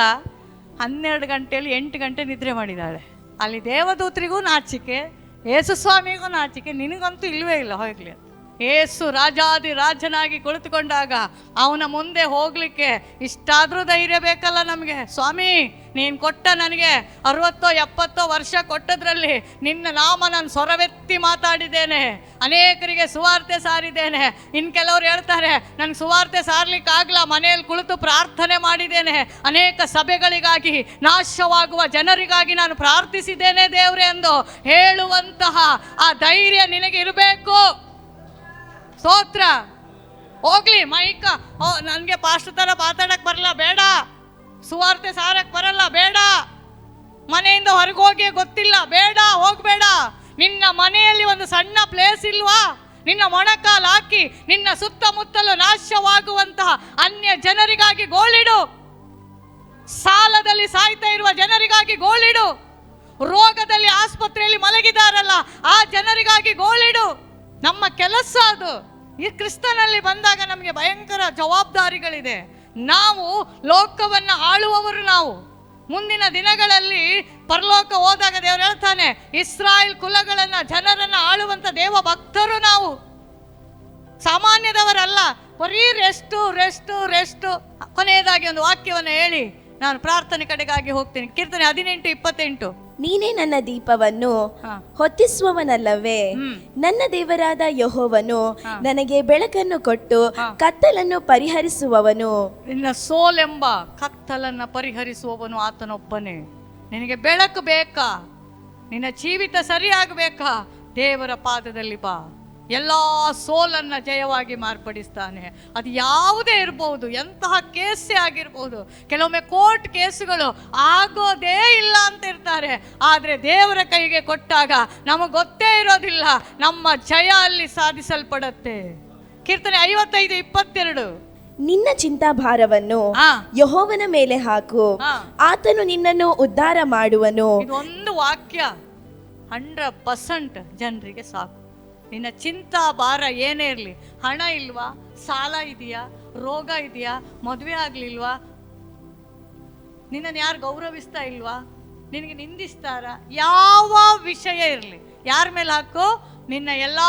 12 ಗಂಟೆಯಲ್ಲಿ 8 ಗಂಟೆ ನಿದ್ರೆ ಮಾಡಿದ್ದಾಳೆ. ಅಲ್ಲಿ ದೇವದೂತರಿಗೂ ನಾಚಿಕೆ, ಯೇಸು ಸ್ವಾಮಿಗೂ ನಾಚಿಕೆ, ನಿನಗಂತೂ ಇಲ್ಲವೇ ಇಲ್ಲ ಹೋಗ್ಲಿ. ಯೇಸು ರಾಜಾದಿ ರಾಜನಾಗಿ ಕುಳಿತುಕೊಂಡಾಗ ಅವನ ಮುಂದೆ ಹೋಗ್ಲಿಕ್ಕೆ ಇಷ್ಟಾದರೂ ಧೈರ್ಯ ಬೇಕಲ್ಲ ನಮಗೆ. ಸ್ವಾಮಿ, ನೀನು ಕೊಟ್ಟ ನನಗೆ 60-70 ವರ್ಷ ಕೊಟ್ಟದ್ರಲ್ಲಿ ನಿನ್ನ ನಾಮ ನಾನು ಸ್ವರವೆತ್ತಿ ಮಾತಾಡಿದ್ದೇನೆ, ಅನೇಕರಿಗೆ ಸುವಾರ್ತೆ ಸಾರಿದ್ದೇನೆ. ಇನ್ನು ಕೆಲವರು ಹೇಳ್ತಾರೆ, ನನಗೆ ಸುವಾರ್ತೆ ಸಾರ್ಲಿಕ್ಕಾಗಲ್ಲ, ಮನೆಯಲ್ಲಿ ಕುಳಿತು ಪ್ರಾರ್ಥನೆ ಮಾಡಿದ್ದೇನೆ, ಅನೇಕ ಸಭೆಗಳಿಗಾಗಿ, ನಾಶವಾಗುವ ಜನರಿಗಾಗಿ ನಾನು ಪ್ರಾರ್ಥಿಸಿದ್ದೇನೆ ದೇವರೇ ಎಂದು ಹೇಳುವಂತಹ ಆ ಧೈರ್ಯ ನಿನಗೆ ಇರಬೇಕು. ಸ್ತೋತ್ರ. ಹೋಗ್ಲಿ ಮೈಕ, ನನಗೆ ಪಾಸ್ಟರ್ ಥರ ಮಾತಾಡಕ್ಕೆ ಬರಲ್ಲ, ಬೇಡ. ಸುವಾರ್ತೆ ಸಾರಕ್ಕೆ ಬರಲ್ಲ, ಬೇಡ. ಮನೆಯಿಂದ ಹೊರಗೆ ಹೋಗಿ ಗೊತ್ತಿಲ್ಲ, ಬೇಡ, ಹೋಗಬೇಡ. ನಿನ್ನ ಮನೆಯಲ್ಲಿ ಒಂದು ಸಣ್ಣ ಪ್ಲೇಸ್ ಇಲ್ವಾ? ನಿನ್ನ ಮೊಣಕಾಲು ಹಾಕಿ ನಿನ್ನ ಸುತ್ತಮುತ್ತಲು ನಾಶವಾಗುವಂತಹ ಅನ್ಯ ಜನರಿಗಾಗಿ ಗೋಳಿಡು. ಸಾಲದಲ್ಲಿ ಸಾಯ್ತಾ ಇರುವ ಜನರಿಗಾಗಿ ಗೋಳಿಡು. ರೋಗದಲ್ಲಿ ಆಸ್ಪತ್ರೆಯಲ್ಲಿ ಮಲಗಿದಾರಲ್ಲ ಆ ಜನರಿಗಾಗಿ ಗೋಳಿಡು. ನಮ್ಮ ಕೆಲಸ ಅದು. ಈ ಕ್ರಿಸ್ತನಲ್ಲಿ ಬಂದಾಗ ನಮಗೆ ಭಯಂಕರ ಜವಾಬ್ದಾರಿಗಳಿದೆ. ನಾವು ಲೋಕವನ್ನು ಆಳುವವರು. ನಾವು ಮುಂದಿನ ದಿನಗಳಲ್ಲಿ ಪರಲೋಕ ಹೋದಾಗ ದೇವರು ಹೇಳ್ತಾನೆ, ಇಸ್ರಾಯೇಲ್ ಕುಲಗಳನ್ನು, ಜನರನ್ನು ಆಳುವಂಥ ದೇವ ಭಕ್ತರು ನಾವು, ಸಾಮಾನ್ಯದವರಲ್ಲ. ಬರೀ ರೆಸ್ಟು. ಕೊನೆಯದಾಗಿ ಒಂದು ವಾಕ್ಯವನ್ನು ಹೇಳಿ ನಾನು ಪ್ರಾರ್ಥನೆ ಕಡೆಗಾಗಿ ಹೋಗ್ತೀನಿ. ಕೀರ್ತನೆ 18:28. ನೀನೇ ನನ್ನ ದೀಪವನ್ನು ಹೊತ್ತಿಸುವವನಲ್ಲವೇ? ನನ್ನ ದೇವರಾದ ಯೆಹೋವನು ನನಗೆ ಬೆಳಕನ್ನು ಕೊಟ್ಟು ಕತ್ತಲನ್ನು ಪರಿಹರಿಸುವವನು. ನಿನ್ನ ಸೋಲೆಂಬ ಕತ್ತಲನ್ನು ಪರಿಹರಿಸುವವನು ಆತನೊಬ್ಬನೇ. ನಿನಗೆ ಬೆಳಕು ಬೇಕಾ? ನಿನ್ನ ಜೀವಿತ ಸರಿಯಾಗಬೇಕಾ? ದೇವರ ಪಾದದಲ್ಲಿ ಬಾ. ಎಲ್ಲ ಸೋಲನ್ನು ಜಯವಾಗಿ ಮಾರ್ಪಡಿಸ್ತಾನೆ. ಅದು ಯಾವುದೇ ಇರ್ಬೋದು, ಎಂತಹ ಕೇಸೇ ಆಗಿರ್ಬೋದು. ಕೆಲವೊಮ್ಮೆ ಕೋರ್ಟ್ ಕೇಸುಗಳು ಆಗೋದೇ ಇಲ್ಲ ಅಂತ ಇರ್ತಾರೆ. ಆದರೆ ದೇವರ ಕೈಗೆ ಕೊಟ್ಟಾಗ ನಮಗೆ ಗೊತ್ತೇ ಇರೋದಿಲ್ಲ, ನಮ್ಮ ಜಯ ಅಲ್ಲಿ ಸಾಧಿಸಲ್ಪಡುತ್ತೆ. ಕೀರ್ತನೆ 55:22. ನಿನ್ನ ಚಿಂತಾಭಾರವನ್ನು ಯೆಹೋವನ ಮೇಲೆ ಹಾಕು, ಆತನು ನಿನ್ನನ್ನು ಉದ್ಧಾರ ಮಾಡುವನು. ಇದೊಂದು ವಾಕ್ಯ 100% ಜನರಿಗೆ ಸಾಕು. ನಿನ್ನ ಚಿಂತಾ ಭಾರ ಏನೇ ಇರಲಿ, ಹಣ ಇಲ್ವಾ, ಸಾಲ ಇದೆಯಾ, ರೋಗ ಇದೆಯಾ, ಮದುವೆ ಆಗಲಿಲ್ವಾ, ನಿನ್ನನ್ನು ಯಾರು ಗೌರವಿಸ್ತಾ ಇಲ್ವಾ, ನಿನಗೆ ನಿಂದಿಸ್ತಾರ, ಯಾವ ವಿಷಯ ಇರಲಿ, ಯಾರ ಮೇಲೆ ಹಾಕು? ನಿನ್ನ ಎಲ್ಲ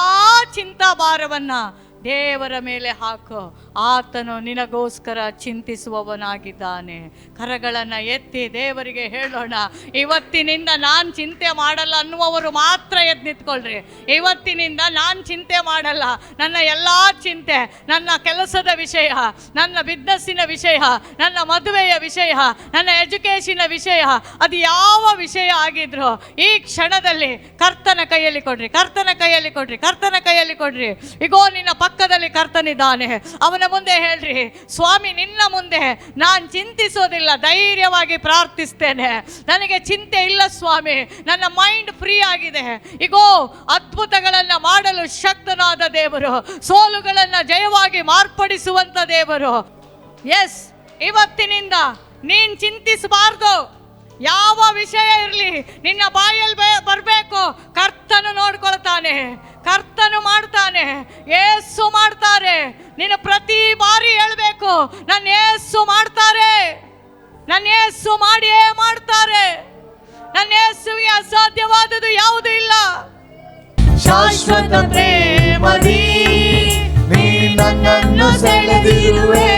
ಚಿಂತಾ ಭಾರವನ್ನು ದೇವರ ಮೇಲೆ ಹಾಕು. ಆತನು ನಿನಗೋಸ್ಕರ ಚಿಂತಿಸುವವನಾಗಿದ್ದಾನೆ. ಕರಗಳನ್ನು ಎತ್ತಿ ದೇವರಿಗೆ ಹೇಳೋಣ, ಇವತ್ತಿನಿಂದ ನಾನು ಚಿಂತೆ ಮಾಡಲ್ಲ ಅನ್ನುವವರು ಮಾತ್ರ ಎದ್ದು ನಿಂತ್ಕೊಳ್ರಿ. ಇವತ್ತಿನಿಂದ ನಾನು ಚಿಂತೆ ಮಾಡಲ್ಲ. ನನ್ನ ಎಲ್ಲ ಚಿಂತೆ, ನನ್ನ ಕೆಲಸದ ವಿಷಯ, ನನ್ನ ಬಿಸ್ನೆಸ್ಸಿನ ವಿಷಯ, ನನ್ನ ಮದುವೆಯ ವಿಷಯ, ನನ್ನ ಎಜುಕೇಷನ್ ವಿಷಯ, ಅದು ಯಾವ ವಿಷಯ ಆಗಿದ್ರು ಈ ಕ್ಷಣದಲ್ಲಿ ಕರ್ತನ ಕೈಯಲ್ಲಿ ಕೊಡ್ರಿ, ಕರ್ತನ ಕೈಯಲ್ಲಿ ಕೊಡ್ರಿ, ಕರ್ತನ ಕೈಯಲ್ಲಿ ಕೊಡ್ರಿ. ಈಗೋ ನಿನ್ನ ಪಕ್ಕದಲ್ಲಿ ಕರ್ತನಿದ್ದಾನೆ. ಅವನ ಮುಂದೆ ಹೇಳ್ರಿ, ಸ್ವಾಮಿ ನಿನ್ನ ಮುಂದೆ ನಾನು ಚಿಂತಿಸೋದಿಲ್ಲ, ಧೈರ್ಯವಾಗಿ ಪ್ರಾರ್ಥಿಸ್ತೇನೆ. ನನಗೆ ಚಿಂತೆ ಇಲ್ಲ ಸ್ವಾಮಿ, ನನ್ನ ಮೈಂಡ್ ಫ್ರೀ ಆಗಿದೆ. ಈಗೋ ಅದ್ಭುತಗಳನ್ನು ಮಾಡಲು ಶಕ್ತನಾದ ದೇವರು, ಸೋಲುಗಳನ್ನು ಜಯವಾಗಿ ಮಾರ್ಪಡಿಸುವಂತ ದೇವರು. ಎಸ್, ಇವತ್ತಿನಿಂದ ನೀನ್ ಚಿಂತಿಸಬಾರ್ದು. ಯಾವ ವಿಷಯ ಇರಲಿ ನಿನ್ನ ಬಾಯಲ್ಲಿ ಬರಬೇಕು, ಕರ್ತನು ನೋಡ್ಕೊಳ್ತಾನೆ, ಕರ್ತನು ಮಾಡ್ತಾನೆ, ಏಸು ಮಾಡ್ತಾರೆ. ನೀನು ಪ್ರತಿ ಬಾರಿ ಹೇಳ್ಬೇಕು, ನನ್ನ ಏಸು ಮಾಡ್ತಾರೆ, ನನ್ನ ಏಸು ಮಾಡಿಯೇ ಮಾಡ್ತಾರೆ, ನನ್ನ ಏಸುವಿಗೆ ಅಸಾಧ್ಯವಾದದ್ದು ಯಾವುದೂ ಇಲ್ಲ. ಶಾಶ್ವತ ಪ್ರೇಮದಿ ನೀ ನನ್ನನ್ನು ಸೆಳೆದಿರುವೆ,